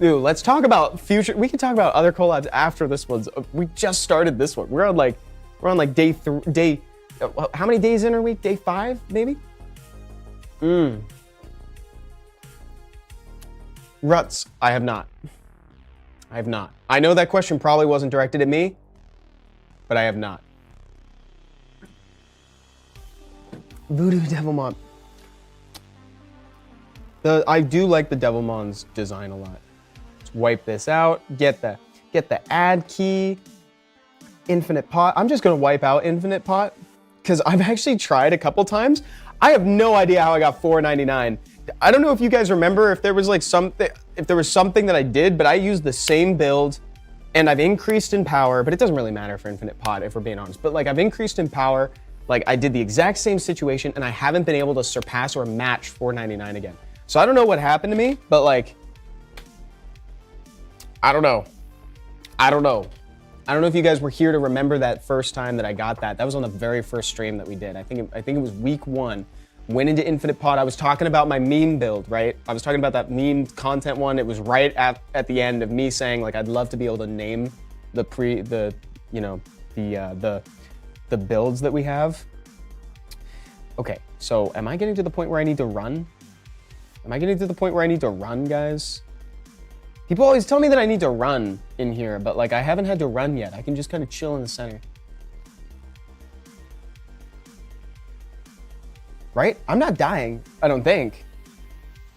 Dude, let's talk about future. We can talk about other collabs after this one. We just started this one. We're on like day, how many days in a week? Day 5, maybe? Ruts, I have not. I know that question probably wasn't directed at me, but I have not. Voodoo Devilmon. I do like the Devilmon's design a lot. Let's wipe this out. Get the add key. Infinite Pot. I'm just gonna wipe out Infinite Pot because I've actually tried a couple times. I have no idea how I got $4.99. I don't know if you guys remember if there was like something that I did, but I used the same build and I've increased in power, but it doesn't really matter for Infinite Pot if we're being honest. But like I've increased in power. Like I did the exact same situation and I haven't been able to surpass or match $4.99 again. So I don't know what happened to me, but like, I don't know if you guys were here to remember that first time that I got that. That was on the very first stream that we did. I think it was week 1. Went into Infinite Pot. I was talking about my meme build, right? I was talking about that meme content one. It was right at the end of me saying like I'd love to be able to name the builds that we have. Okay, so am I getting to the point where I need to run? Am I getting to the point where I need to run, guys? People always tell me that I need to run in here, but like I haven't had to run yet. I can just kind of chill in the center. Right? I'm not dying, I don't think.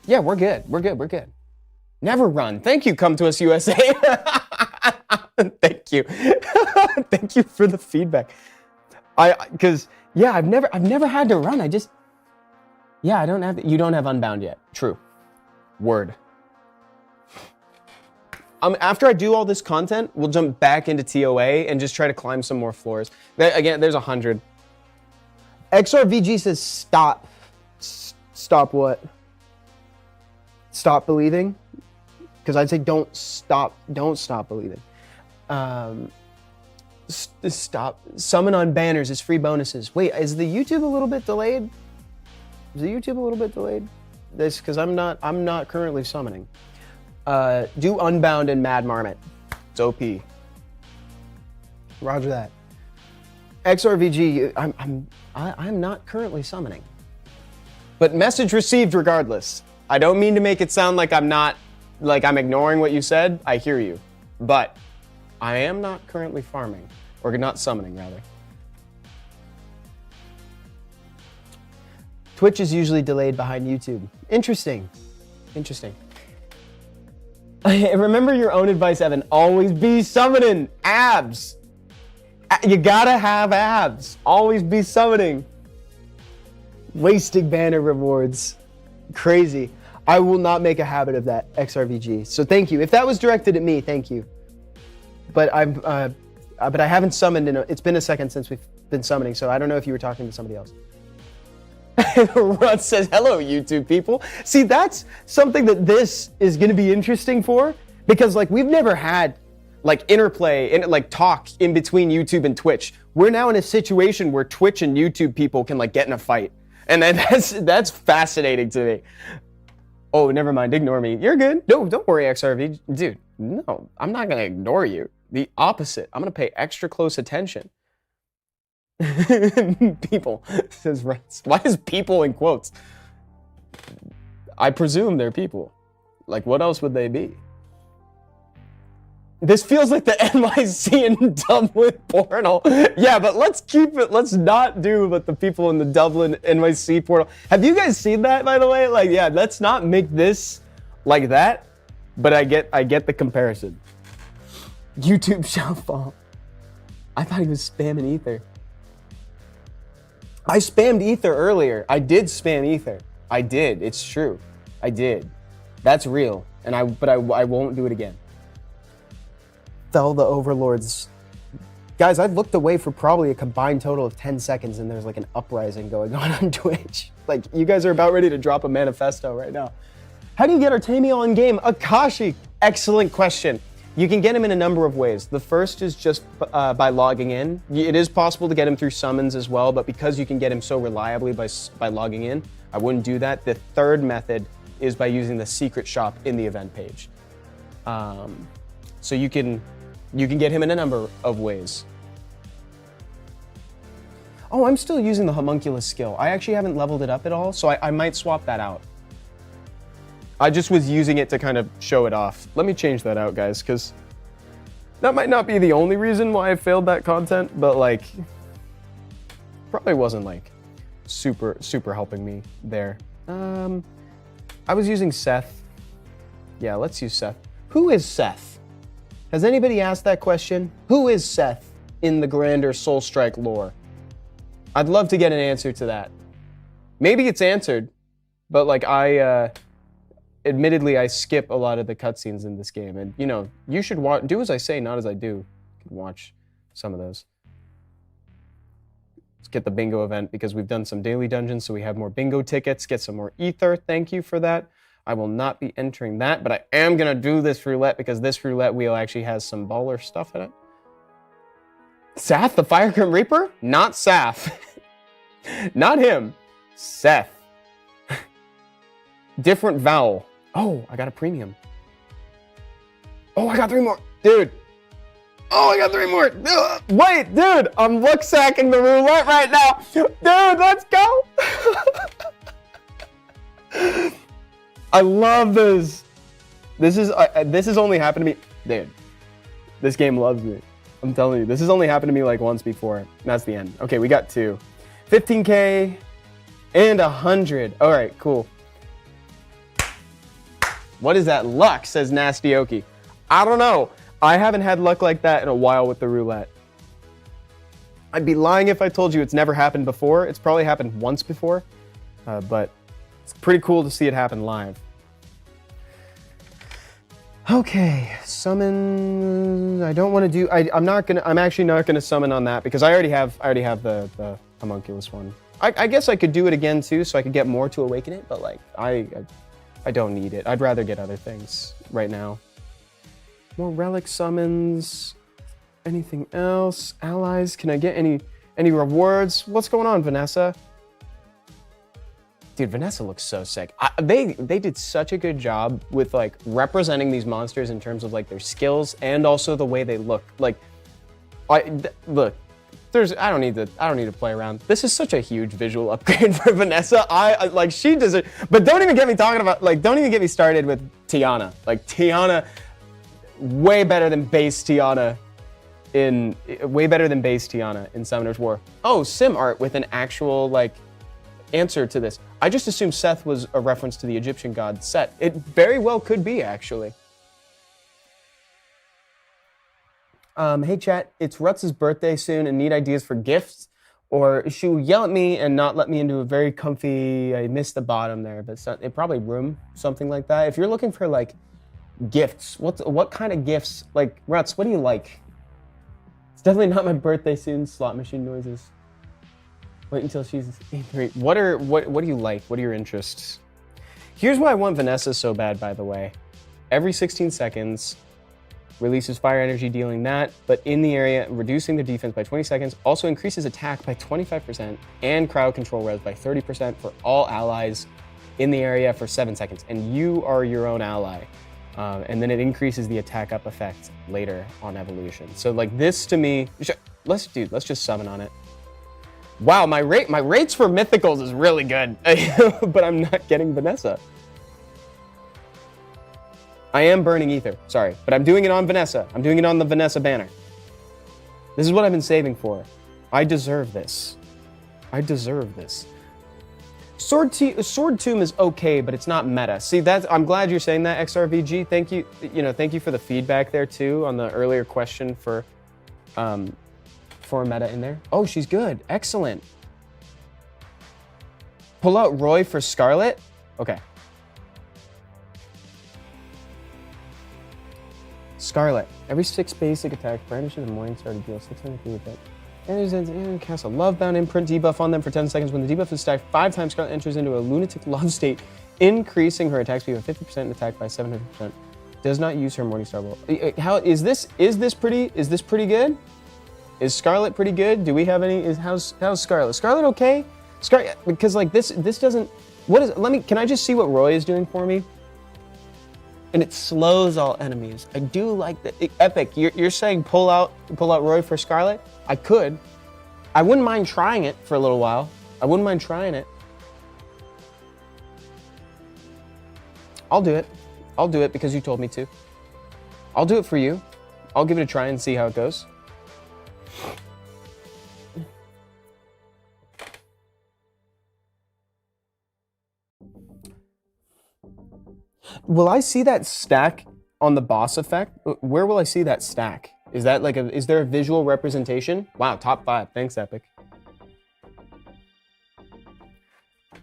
Yeah, we're good. We're good. We're good. Never run. Thank you, Come to Us USA. Thank you. Thank you for the feedback. Because yeah, I've never had to run. Yeah, I don't have, you don't have Unbound yet. True. Word. After I do all this content, we'll jump back into TOA and just try to climb some more floors. Again, there's 100. XRVG says stop. Stop what? Stop believing? Because I'd say don't stop believing. Stop. Summon on banners is free bonuses. Wait, is the YouTube a little bit delayed? Is the YouTube a little bit delayed? This, because I'm not currently summoning. Do Unbound and Mad Marmot. It's OP. Roger that. XRVG, I'm not currently summoning. But message received regardless. I don't mean to make it sound like I'm ignoring what you said. I hear you. But I am not currently farming. Or not summoning, rather. Twitch is usually delayed behind YouTube. Interesting. Interesting. Remember your own advice, Evan. Always be summoning. Abs. You gotta have abs. Always be summoning. Wasting banner rewards. Crazy. I will not make a habit of that, XRVG. So thank you. If that was directed at me, thank you. But but I haven't summoned it's been a second since we've been summoning, so I don't know if you were talking to somebody else. Rod says, hello, YouTube people. See, that's something that this is going to be interesting for, because like we've never had like interplay and like talk in between YouTube and Twitch. We're now in a situation where Twitch and YouTube people can like get in a fight. And that's fascinating to me. Oh, never mind. Ignore me. You're good. No, don't worry, XRV. Dude, no, I'm not going to ignore you. The opposite. I'm going to pay extra close attention. People, says Rents. Why is people in quotes? I presume they're people. Like, what else would they be? This feels like the NYC in Dublin portal. Yeah, but let's keep it. Let's not do what the people in the Dublin NYC portal. Have you guys seen that, by the way? Like, yeah, let's not make this like that. But I get the comparison. YouTube shall fall. I thought he was spamming ether. I spammed ether earlier. I did spam ether. I did. It's true. I did. That's real. But I won't do it again. Fell the overlords. Guys, I looked away for probably a combined total of 10 seconds and there's like an uprising going on Twitch. Like, you guys are about ready to drop a manifesto right now. How do you get Artemio on game? Akashi, excellent question. You can get him in a number of ways. The first is just by logging in. It is possible to get him through summons as well, but because you can get him so reliably by logging in, I wouldn't do that. The third method is by using the secret shop in the event page. So you can get him in a number of ways. Oh, I'm still using the homunculus skill. I actually haven't leveled it up at all, so I might swap that out. I just was using it to kind of show it off. Let me change that out, guys, because that might not be the only reason why I failed that content, but like, probably wasn't like super helping me there. I was using Seth. Yeah, let's use Seth. Who is Seth? Has anybody asked that question? Who is Seth in the grander Soulstrike lore? I'd love to get an answer to that. Maybe it's answered, but like admittedly, I skip a lot of the cutscenes in this game, and you know, you should do as I say, not as I do. You can watch some of those. Let's get the bingo event because we've done some daily dungeons, so we have more bingo tickets. Get some more ether. Thank you for that. I will not be entering that, but I am gonna do this roulette because this roulette wheel actually has some baller stuff in it. Sath, the Fire Grim Reaper? Not Sath. Not him. Seth. Different vowel. Oh, I got a premium. Oh, I got 3 more. Dude. Oh, I got 3 more. Wait, dude, I'm look sacking the roulette right now. Dude, let's go. I love this. This has only happened to me. Dude, this game loves me. I'm telling you, this has only happened to me like once before. And that's the end. Okay, we got 2. 15K and 100. All right, cool. What is that luck, says Nasty Oki. I don't know. I haven't had luck like that in a while with the roulette. I'd be lying if I told you it's never happened before. It's probably happened once before, but it's pretty cool to see it happen live. Okay, summon. I don't want to do. I'm actually not gonna summon on that because I already have the homunculus one. I guess I could do it again too, so I could get more to awaken it. But like, I don't need it. I'd rather get other things right now. More relic summons. Anything else? Allies? Can I get any rewards? What's going on, Vanessa? Dude, Vanessa looks so sick. They did such a good job with like representing these monsters in terms of like their skills and also the way they look. Like, look, I don't need to play around. This is such a huge visual upgrade for Vanessa. Like she does it, but don't even get me talking about like don't even get me started with Tiana. Like Tiana, way better than base Tiana in Summoner's War. Oh, sim art with an actual like answer to this. I just assumed Seth was a reference to the Egyptian god Set. It very well could be, actually. Hey chat, it's Rutz's birthday soon and need ideas for gifts, or she will yell at me and not let me into a very comfy, I missed the bottom there, but it probably room, something like that. If you're looking for like gifts, what kind of gifts? Like, Rutz, what do you like? It's definitely not my birthday soon, slot machine noises. Wait until she's 3. What do you like? What are your interests? Here's why I want Vanessa so bad, by the way. Every 16 seconds, releases fire energy dealing that, but in the area, reducing the defense by 20 seconds, also increases attack by 25% and crowd control res by 30% for all allies in the area for 7 seconds. And you are your own ally. And then it increases the attack up effect later on evolution. So like this to me, let's just summon on it. Wow, my rates for mythicals is really good, but I'm not getting Vanessa. I am burning ether, sorry, but I'm doing it on Vanessa. I'm doing it on the Vanessa banner. This is what I've been saving for. I deserve this. I deserve this. Sword Tomb is okay, but it's not meta. See, I'm glad you're saying that, XRVG. Thank you. Thank you for the feedback there too on the earlier question for meta in there. Oh, she's good. Excellent. Pull out Roy for Scarlet. Okay. Scarlet. Every 6 basic attack, brandish in the morning star to deal 600 with it. And cast a Lovebound imprint debuff on them for 10 seconds. When the debuff is stacked 5 times, Scarlet enters into a lunatic love state, increasing her attack speed by 50% and attack by 700%. Does not use her Morning Star Bolt. How is this pretty good? Is Scarlet pretty good? Do we have any? How's Scarlet? Scarlet okay? Scarlet, because like this doesn't. Can I just see what Roy is doing for me? And it slows all enemies. I do like that. Epic, you're saying pull out Roy for Scarlet? I could. I wouldn't mind trying it for a little while. I wouldn't mind trying it. I'll do it. I'll do it because you told me to. I'll do it for you. I'll give it a try and see how it goes. Will I see that stack on the boss effect? Where will I see that stack? Is that like is there a visual representation? Wow, top 5. Thanks, Epic.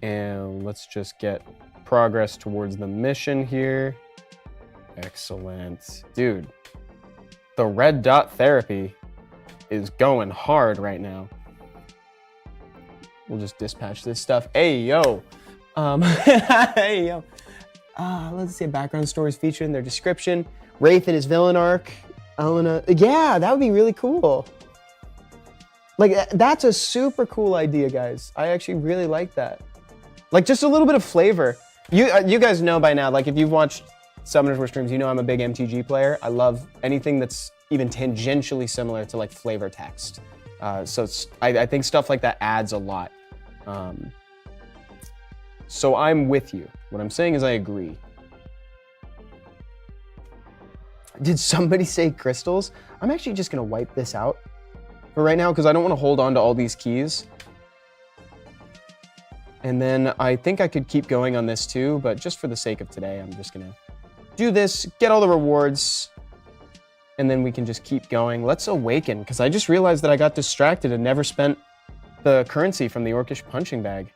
And let's just get progress towards the mission here. Excellent. Dude, the red dot therapy is going hard right now. We'll just dispatch this stuff. Hey, yo. Hey, yo. Let's see, background stories featured in their description. Wraith and his villain arc. Elena. Yeah, that would be really cool. Like, that's a super cool idea, guys. I actually really like that. Like, just a little bit of flavor. You guys know by now, like, if you've watched Summoners War streams, you know I'm a big MTG player. I love anything that's even tangentially similar to like flavor text. So I think stuff like that adds a lot. So I'm with you. What I'm saying is I agree. Did somebody say crystals? I'm actually just gonna wipe this out for right now because I don't want to hold on to all these keys. And then I think I could keep going on this too, but just for the sake of today, I'm just gonna do this, get all the rewards, and then we can just keep going. Let's awaken, because I just realized that I got distracted and never spent the currency from the Orcish punching bag.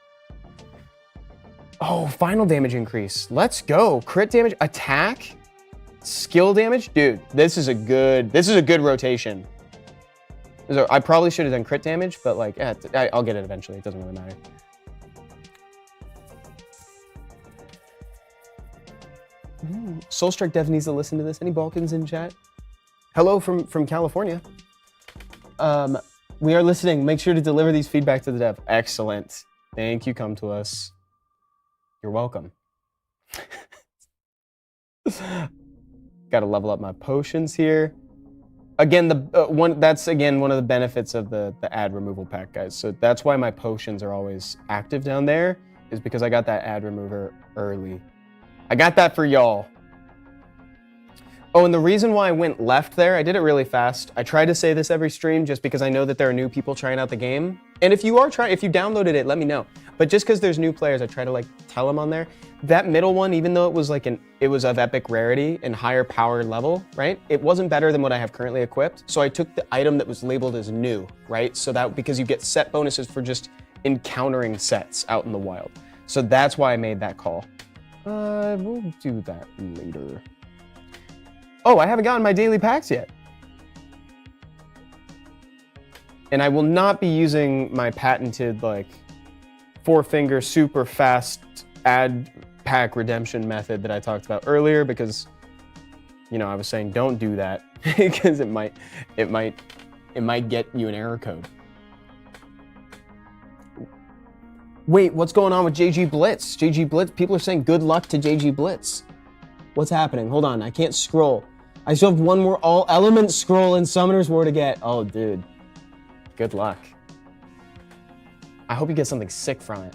Oh, final damage increase. Let's go. Crit damage, attack, skill damage. Dude, this is a good rotation. I probably should have done crit damage, but like, I'll get it eventually. It doesn't really matter. Soulstrike dev needs to listen to this. Any Balkans in chat? Hello from California. We are listening. Make sure to deliver these feedback to the dev. Excellent. Thank you. Come to us. You're welcome. Got to level up my potions here. Again, that's again one of the benefits of the ad removal pack, guys. So that's why my potions are always active down there, is because I got that ad remover early. I got that for y'all. Oh, and the reason why I went left there, I did it really fast. I try to say this every stream just because I know that there are new people trying out the game. And if you downloaded it, let me know. But just because there's new players, I try to like tell them on there. That middle one, even though it was like it was of epic rarity and higher power level, right? It wasn't better than what I have currently equipped. So I took the item that was labeled as new, right? So that, because you get set bonuses for just encountering sets out in the wild. So that's why I made that call. We'll do that later. Oh, I haven't gotten my daily packs yet. And I will not be using my patented like 4-finger super fast ad pack redemption method that I talked about earlier, because you know, I was saying don't do that because it might get you an error code. Wait, what's going on with JG Blitz? JG Blitz, people are saying good luck to JG Blitz. What's happening? Hold on, I can't scroll. I still have one more all element scroll in Summoner's War to get. Oh, dude. Good luck. I hope you get something sick from it.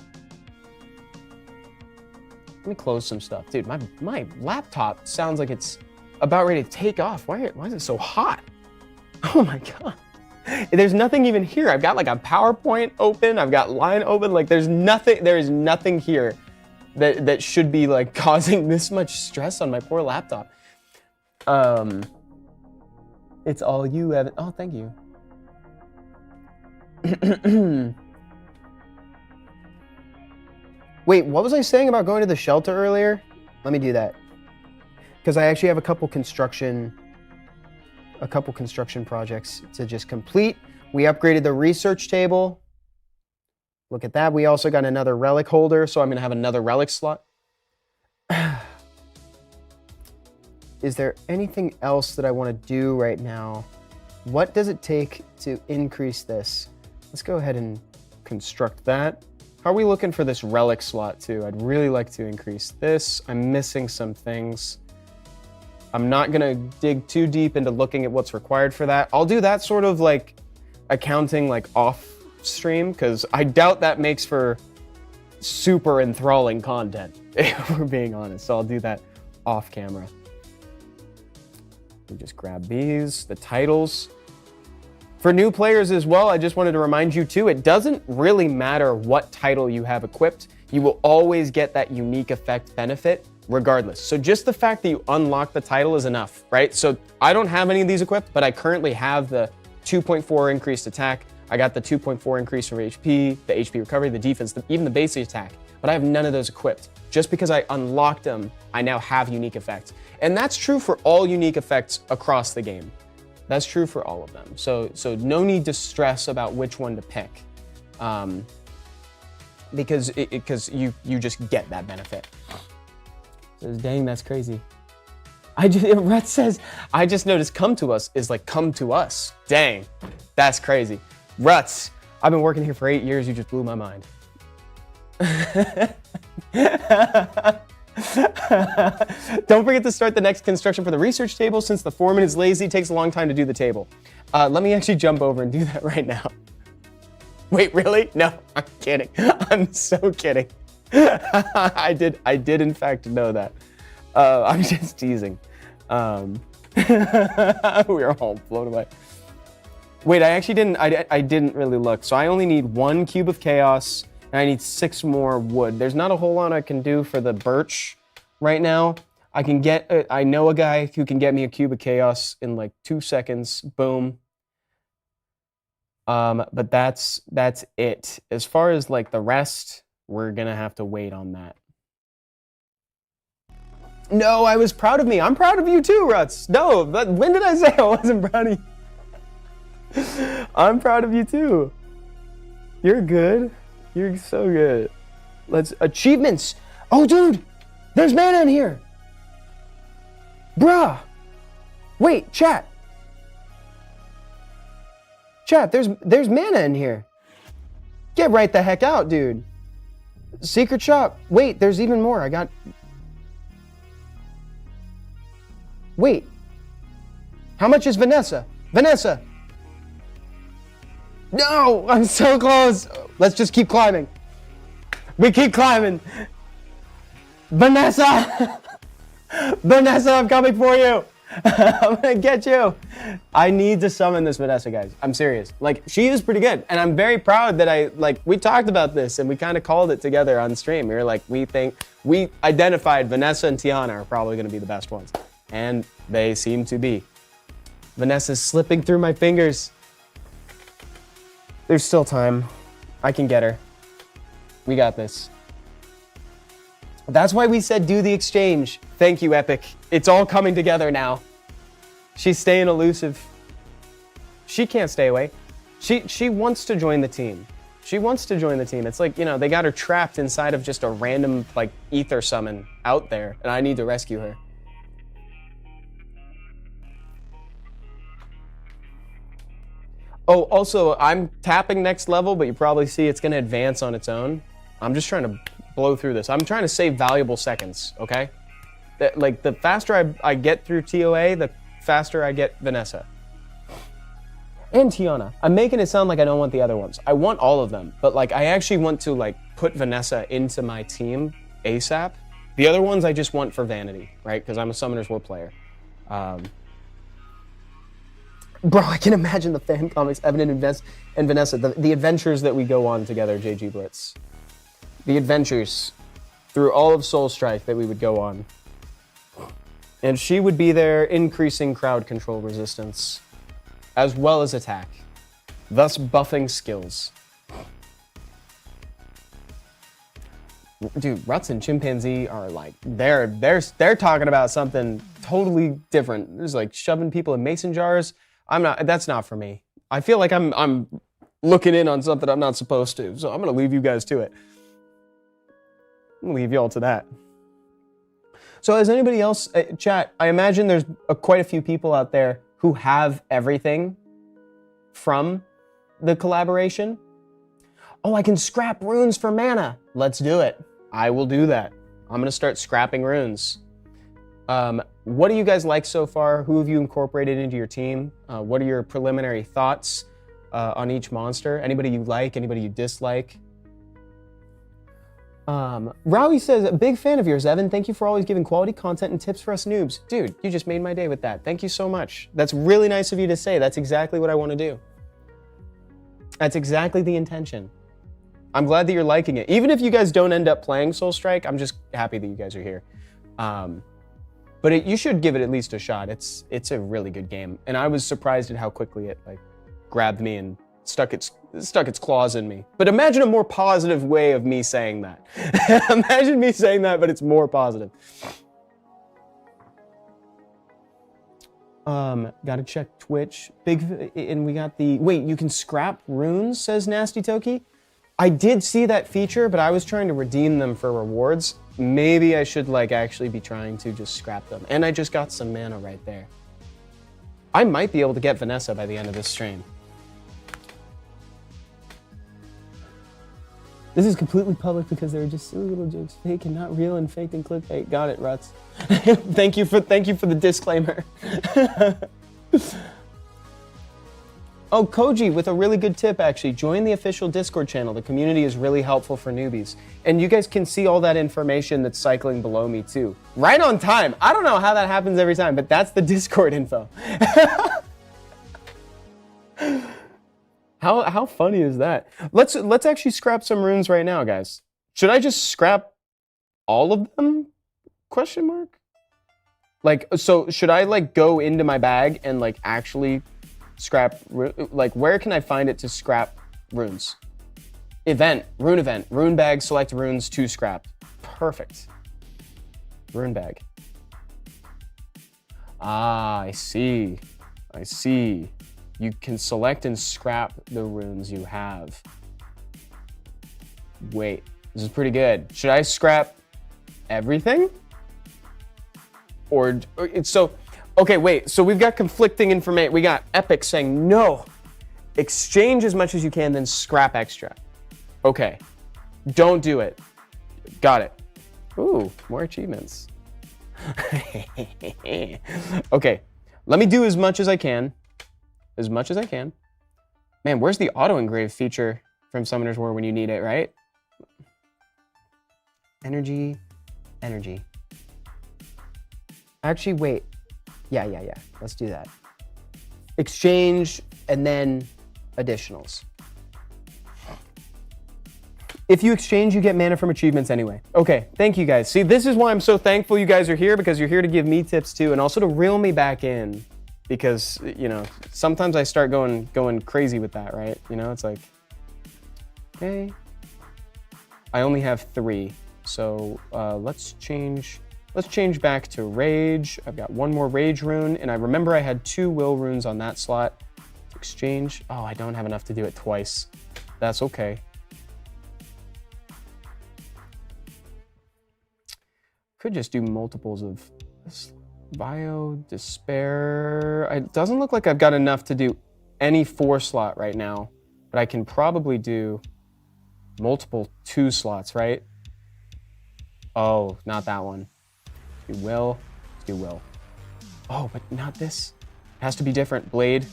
Let me close some stuff. Dude, my laptop sounds like it's about ready to take off. Why is it so hot? Oh my God. There's nothing even here. I've got like a PowerPoint open. I've got line open. Like there is nothing here that should be like causing this much stress on my poor laptop. It's all you, Evan. Oh, thank you. Wait, what was I saying about going to the shelter earlier? Let me do that. Because I actually have a couple construction projects to just complete. We upgraded the research table. Look at that. We also got another relic holder, so I'm gonna have another relic slot. Is there anything else that I want to do right now? What does it take to increase this? Let's go ahead and construct that. How are we looking for this relic slot too? I'd really like to increase this. I'm missing some things. I'm not gonna dig too deep into looking at what's required for that. I'll do that sort of like accounting like off stream, because I doubt that makes for super enthralling content, if we're being honest. So I'll do that off camera. We just grab these, the titles. For new players as well, I just wanted to remind you too, it doesn't really matter what title you have equipped. You will always get that unique effect benefit regardless. So just the fact that you unlock the title is enough, right? So I don't have any of these equipped, but I currently have the 2.4 increased attack. I got the 2.4 increase from HP, the HP recovery, the defense, even the basic attack, but I have none of those equipped. Just because I unlocked them, I now have unique effects. And that's true for all unique effects across the game. That's true for all of them. So no need to stress about which one to pick, because you just get that benefit. Says, dang, that's crazy. Rhett says, I just noticed come to us is like come to us. Dang, that's crazy. Ruts, I've been working here for 8 years. You just blew my mind. Don't forget to start the next construction for the research table since the foreman is lazy. It takes a long time to do the table. Let me actually jump over and do that right now. Wait, really? No, I'm kidding. I'm so kidding. I did in fact know that. I'm just teasing. We are all blown away. Wait, I actually didn't. I didn't really look. So I only need 1 cube of chaos, and I need 6 more wood. There's not a whole lot I can do for the birch right now. I can get. I know a guy who can get me a cube of chaos in like 2 seconds. Boom. But that's it. As far as like the rest, we're gonna have to wait on that. No, I was proud of me. I'm proud of you too, Ruts. No, but when did I say I wasn't proud of you? I'm proud of you too. You're good. You're so good. Let's achievements. Oh, dude, there's mana in here. Bruh. Wait, chat. Chat, there's mana in here. Get right the heck out, dude. Secret shop. Wait, there's even more. I got. Wait. How much is Vanessa? Vanessa. No, I'm so close. Let's just keep climbing. We keep climbing. Vanessa! Vanessa, I'm coming for you. I'm gonna get you. I need to summon this Vanessa, guys. I'm serious. Like, she is pretty good. And I'm very proud that we talked about this and we kind of called it together on stream. We were like, we identified Vanessa and Tiana are probably gonna be the best ones. And they seem to be. Vanessa's slipping through my fingers. There's still time. I can get her. We got this. That's why we said do the exchange. Thank you, Epic. It's all coming together now. She's staying elusive. She can't stay away. She wants to join the team. She wants to join the team. It's like, you know, they got her trapped inside of just a random, like, ether summon out there, and I need to rescue her. Oh, also, I'm tapping next level, but you probably see it's going to advance on its own. I'm just trying to blow through this. I'm trying to save valuable seconds, okay? Like, the faster I get through TOA, the faster I get Vanessa. And Tiana. I'm making it sound like I don't want the other ones. I want all of them, but, like, I actually want to, like, put Vanessa into my team ASAP. The other ones I just want for vanity, right? Because I'm a Summoner's War player. Bro, I can imagine the fan comics, Evan and Vanessa, the adventures that we go on together, JG Blitz. The adventures through all of Soul Strike that we would go on. And she would be there increasing crowd control resistance, as well as attack, thus buffing skills. Dude, Ruts and Chimpanzee are like, they're talking about something totally different. There's like shoving people in mason jars. That's not for me. I feel like I'm looking in on something I'm not supposed to, so I'm gonna leave you guys to it. I'm gonna leave y'all to that. So has anybody else, chat, I imagine there's quite a few people out there who have everything from the collaboration. Oh, I can scrap runes for mana. Let's do it. I will do that. I'm gonna start scrapping runes. What do you guys like so far? Who have you incorporated into your team? What are your preliminary thoughts on each monster? Anybody you like? Anybody you dislike? Rowie says, a big fan of yours, Evan. Thank you for always giving quality content and tips for us noobs. Dude, you just made my day with that. Thank you so much. That's really nice of you to say. That's exactly what I want to do. That's exactly the intention. I'm glad that you're liking it. Even if you guys don't end up playing Soul Strike, I'm just happy that you guys are here. But you should give it at least a shot. It's a really good game. And I was surprised at how quickly it like grabbed me and stuck its claws in me. But imagine a more positive way of me saying that. Imagine me saying that, but it's more positive. Gotta check Twitch. And we got the, wait, you can scrap runes, says Nasty Toki. I did see that feature, but I was trying to redeem them for rewards. Maybe I should like actually be trying to just scrap them. And I just got some mana right there. I might be able to get Vanessa by the end of this stream. This is completely public because they were just silly little jokes, fake and not real, and faked and clickbait. Got it, Ruts. Thank you for the disclaimer. Oh, Koji with a really good tip, actually. Join the official Discord channel. The community is really helpful for newbies. And you guys can see all that information that's cycling below me, too. Right on time. I don't know how that happens every time, but that's the Discord info. How funny is that? Let's actually scrap some runes right now, guys. Should I just scrap all of them? Question mark? Like, so should I like go into my bag and like actually scrap, like where can I find it to scrap runes? Event, rune bag, select runes to scrap. Perfect. Rune bag. Ah, I see. You can select and scrap the runes you have. Wait, this is pretty good. Should I scrap everything? Or so, okay, wait, so we've got conflicting information. We got Epic saying, no, exchange as much as you can, then scrap extra. Okay, don't do it. Got it. Ooh, more achievements. Okay, let me do as much as I can. Man, where's the auto engrave feature from Summoner's War when you need it, right? Energy. Actually, wait. Yeah. Let's do that. Exchange and then additionals. If you exchange, you get mana from achievements anyway. Okay, thank you guys. See, this is why I'm so thankful you guys are here, because you're here to give me tips too, and also to reel me back in. Because, you know, sometimes I start going crazy with that, right? You know, it's like, okay, I only have 3. So let's change back to Rage. I've got 1 more Rage rune, and I remember I had 2 Will runes on that slot. Exchange. Oh, I don't have enough to do it twice. That's okay. Could just do multiples of this. Bio, Despair. It doesn't look like I've got enough to do any 4 slot right now, but I can probably do multiple 2 slots, right? Oh, not that one. Let's do Will. Oh, but not this. It has to be different. Blade.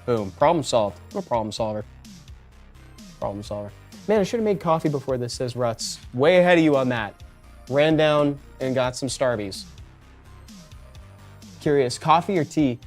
Boom. Problem solved. I'm a problem solver. Man, I should have made coffee before this, says Ruts. Way ahead of you on that. Ran down and got some Starbies. Curious, coffee or tea?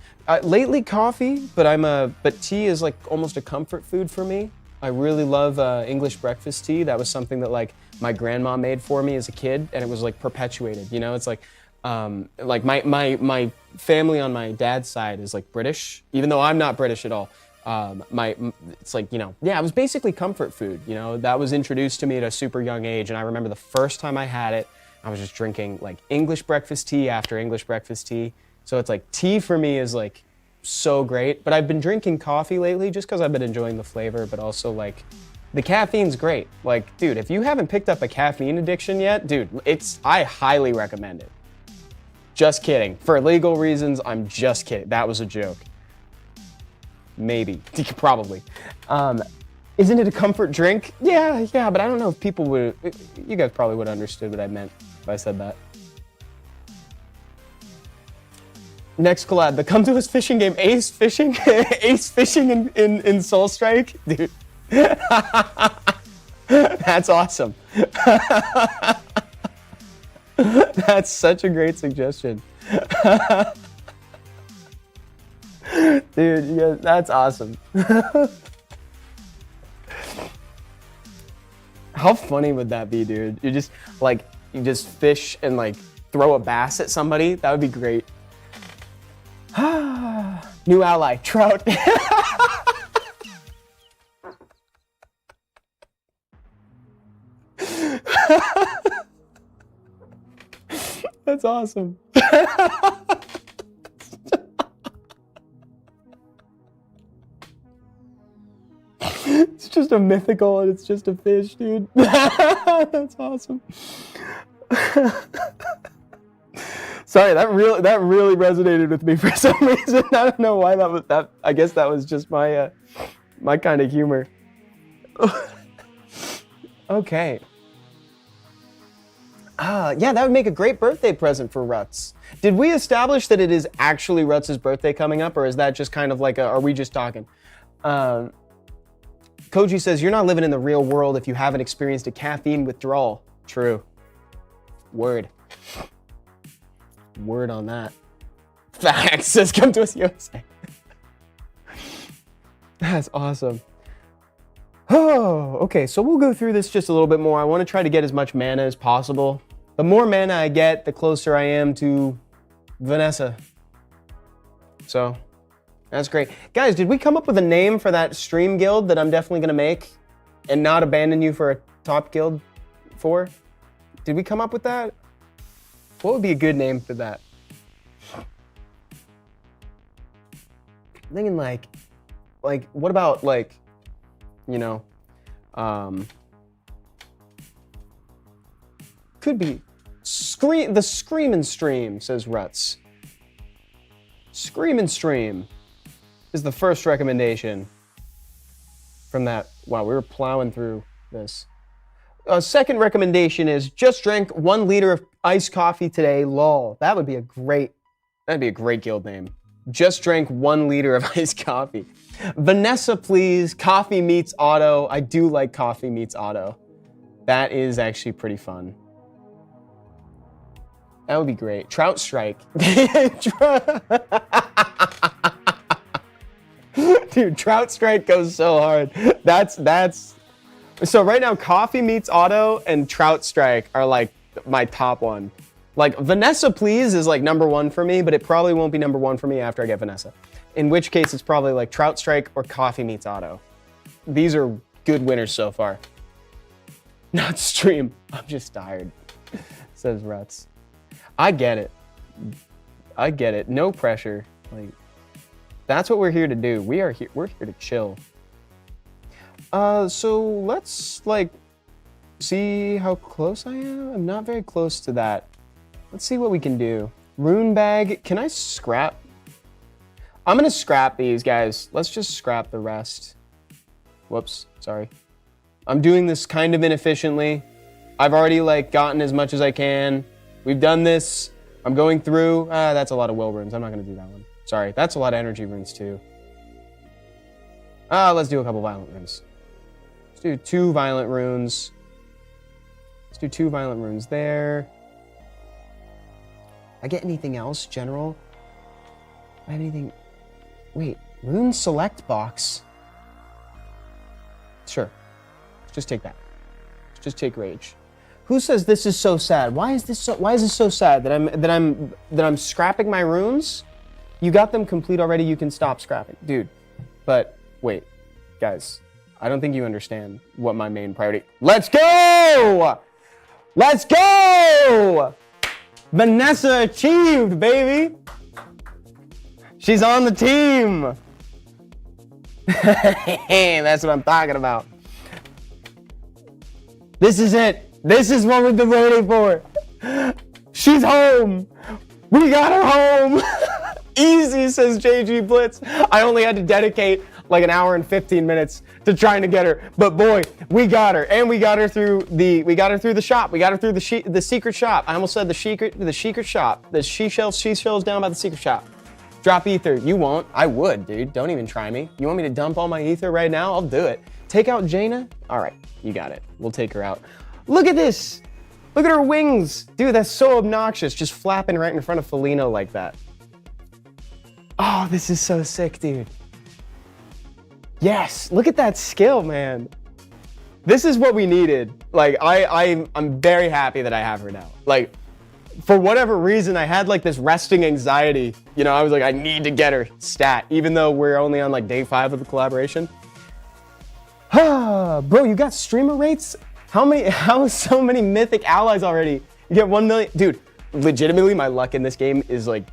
Lately coffee, but tea is like almost a comfort food for me. I really love English breakfast tea. That was something that like my grandma made for me as a kid, and it was like perpetuated. You know, it's like my family on my dad's side is like British, even though I'm not British at all. It's like, you know, yeah, it was basically comfort food. You know, that was introduced to me at a super young age, and I remember the first time I had it, I was just drinking like English breakfast tea after English breakfast tea. So it's like tea for me is like so great, but I've been drinking coffee lately just because I've been enjoying the flavor, but also like the caffeine's great. Like, dude, if you haven't picked up a caffeine addiction yet, dude, I highly recommend it. Just kidding. For legal reasons, I'm just kidding. That was a joke. Maybe, probably. Isn't it a comfort drink? Yeah, but I don't know if people would, you guys probably would have understood what I meant if I said that. Next collab, the Come To Us fishing game, Ace Fishing? Ace Fishing in Soul Strike? Dude. That's awesome. That's such a great suggestion. Dude, yeah, that's awesome. How funny would that be, dude? You just fish and like throw a bass at somebody. That would be great. New ally, trout. That's awesome. It's just a mythical and it's just a fish, dude. That's awesome. Sorry, that really resonated with me for some reason. I don't know why that. I guess that was just my kind of humor. Okay. Yeah, that would make a great birthday present for Ruts. Did we establish that it is actually Ruts' birthday coming up, or is that just kind of like are we just talking? Koji says, you're not living in the real world if you haven't experienced a caffeine withdrawal. True. Word. Word on that. Facts says, come to us, USA. That's awesome. Oh, okay, so we'll go through this just a little bit more. I want to try to get as much mana as possible. The more mana I get, the closer I am to Vanessa. So, that's great. Guys, did we come up with a name for that stream guild that I'm definitely going to make and not abandon you for a top guild for? Did we come up with that? What would be a good name for that? I'm thinking like, what about like, you know, could be the Scream and Stream, says Ruts. Scream and Stream is the first recommendation from that. Wow, we were plowing through this. Second recommendation is just drank 1 liter of iced coffee today, lol. That'd be a great guild name. Just drank 1 liter of iced coffee. Vanessa, please. Coffee meets auto. I do like coffee meets auto. That is actually pretty fun. That would be great. Trout Strike. Dude, Trout Strike goes so hard. That's. So right now, Coffee Meets Auto and Trout Strike are like my top one. Like Vanessa Please is like #1 for me, but it probably won't be #1 for me after I get Vanessa. In which case, it's probably like Trout Strike or Coffee Meets Auto. These are good winners so far. Not stream. I'm just tired, says Ruts. I get it. I get it. No pressure. Like, that's what we're here to do. We're here to chill. So let's like see how close I am. I'm not very close to that. Let's see what we can do. Rune bag. Can I scrap? I'm gonna scrap these guys. Let's just scrap the rest. Whoops, sorry. I'm doing this kind of inefficiently. I've already like gotten as much as I can. We've done this. I'm going through. That's a lot of will runes. I'm not gonna do that one. Sorry, that's a lot of energy runes too. Let's do a couple violent runes. Let's do 2 violent runes. Let's do 2 violent runes there. I get anything else, general? Anything? Wait, rune select box. Sure. Just take that. Just take rage. Who says this is so sad? Why is this so sad that I'm scrapping my runes? You got them complete already, you can stop scrapping. Dude, but wait, guys, I don't think you understand what my main priority. Let's go! Let's go! Vanessa achieved, baby! She's on the team! That's what I'm talking about. This is it. This is what we've been waiting for. She's home. We got her home. Easy, says JG Blitz. I only had to dedicate like an hour and 15 minutes to trying to get her, but boy, we got her, and we got her through the shop. We got her through the secret shop. I almost said the secret shop. The she shells down by the secret shop. Drop ether. You won't. I would, dude. Don't even try me. You want me to dump all my ether right now? I'll do it. Take out Jaina? All right, you got it. We'll take her out. Look at this. Look at her wings. Dude, that's so obnoxious, just flapping right in front of Felino like that. Oh, this is so sick, dude. Yes, look at that skill, man. This is what we needed. Like, I'm very happy that I have her now. Like, for whatever reason, I had like this resting anxiety. You know, I was like, I need to get her stat, even though we're only on like day 5 of the collaboration. Bro, you got streamer rates? How so many mythic allies already? You get 1 million. Dude, legitimately, my luck in this game is like,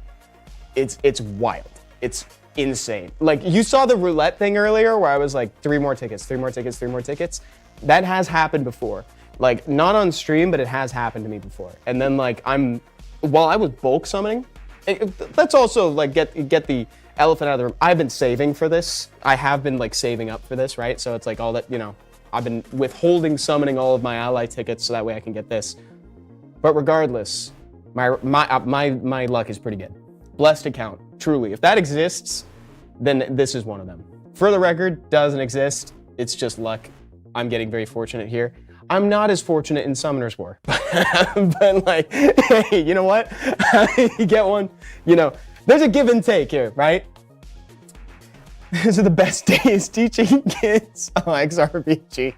it's wild. It's insane. Like, you saw the roulette thing earlier where I was like, 3 more tickets, 3 more tickets, 3 more tickets. That has happened before. Like, not on stream, but it has happened to me before. And then like, while I was bulk summoning, let's also like get the elephant out of the room. I've been saving for this. I have been like saving up for this, right? So it's like all that, you know, I've been withholding summoning all of my ally tickets so that way I can get this. But regardless, my luck is pretty good. Blessed account, truly. If that exists, then this is one of them. For the record, doesn't exist. It's just luck. I'm getting very fortunate here. I'm not as fortunate in Summoner's War, but like, hey, you know what? You get one, you know, there's a give and take here, right? These are the best days teaching kids. Oh, XRPG.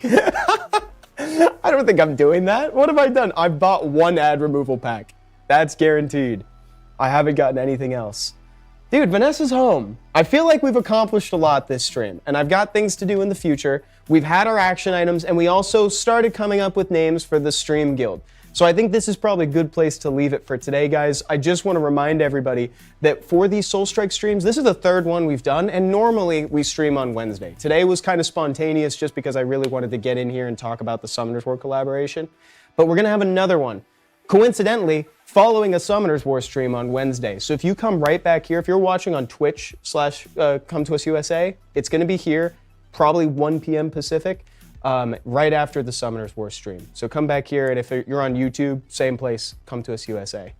I don't think I'm doing that. What have I done? I've bought one ad removal pack. That's guaranteed. I haven't gotten anything else. Dude, Vanessa's home. I feel like we've accomplished a lot this stream, and I've got things to do in the future. We've had our action items, and we also started coming up with names for the stream guild. So I think this is probably a good place to leave it for today, guys. I just want to remind everybody that for these Soulstrike streams, this is the third one we've done, and normally we stream on Wednesday. Today was kind of spontaneous just because I really wanted to get in here and talk about the Summoners War collaboration. But we're going to have another one, coincidentally, following a Summoners War stream on Wednesday. So if you come right back here, if you're watching on Twitch / Come To Us USA, it's going to be here, probably 1 p.m. Pacific. Right after the Summoners War stream. So come back here, and if you're on YouTube, same place, Come To Us USA.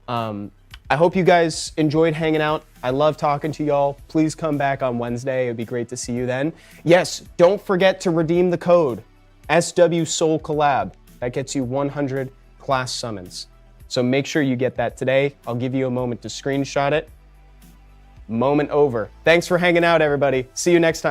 I hope you guys enjoyed hanging out. I love talking to y'all. Please come back on Wednesday. It'd be great to see you then. Yes, don't forget to redeem the code SW Soul Collab. That gets you 100 class summons. So make sure you get that today. I'll give you a moment to screenshot it. Moment over. Thanks for hanging out, everybody. See you next time.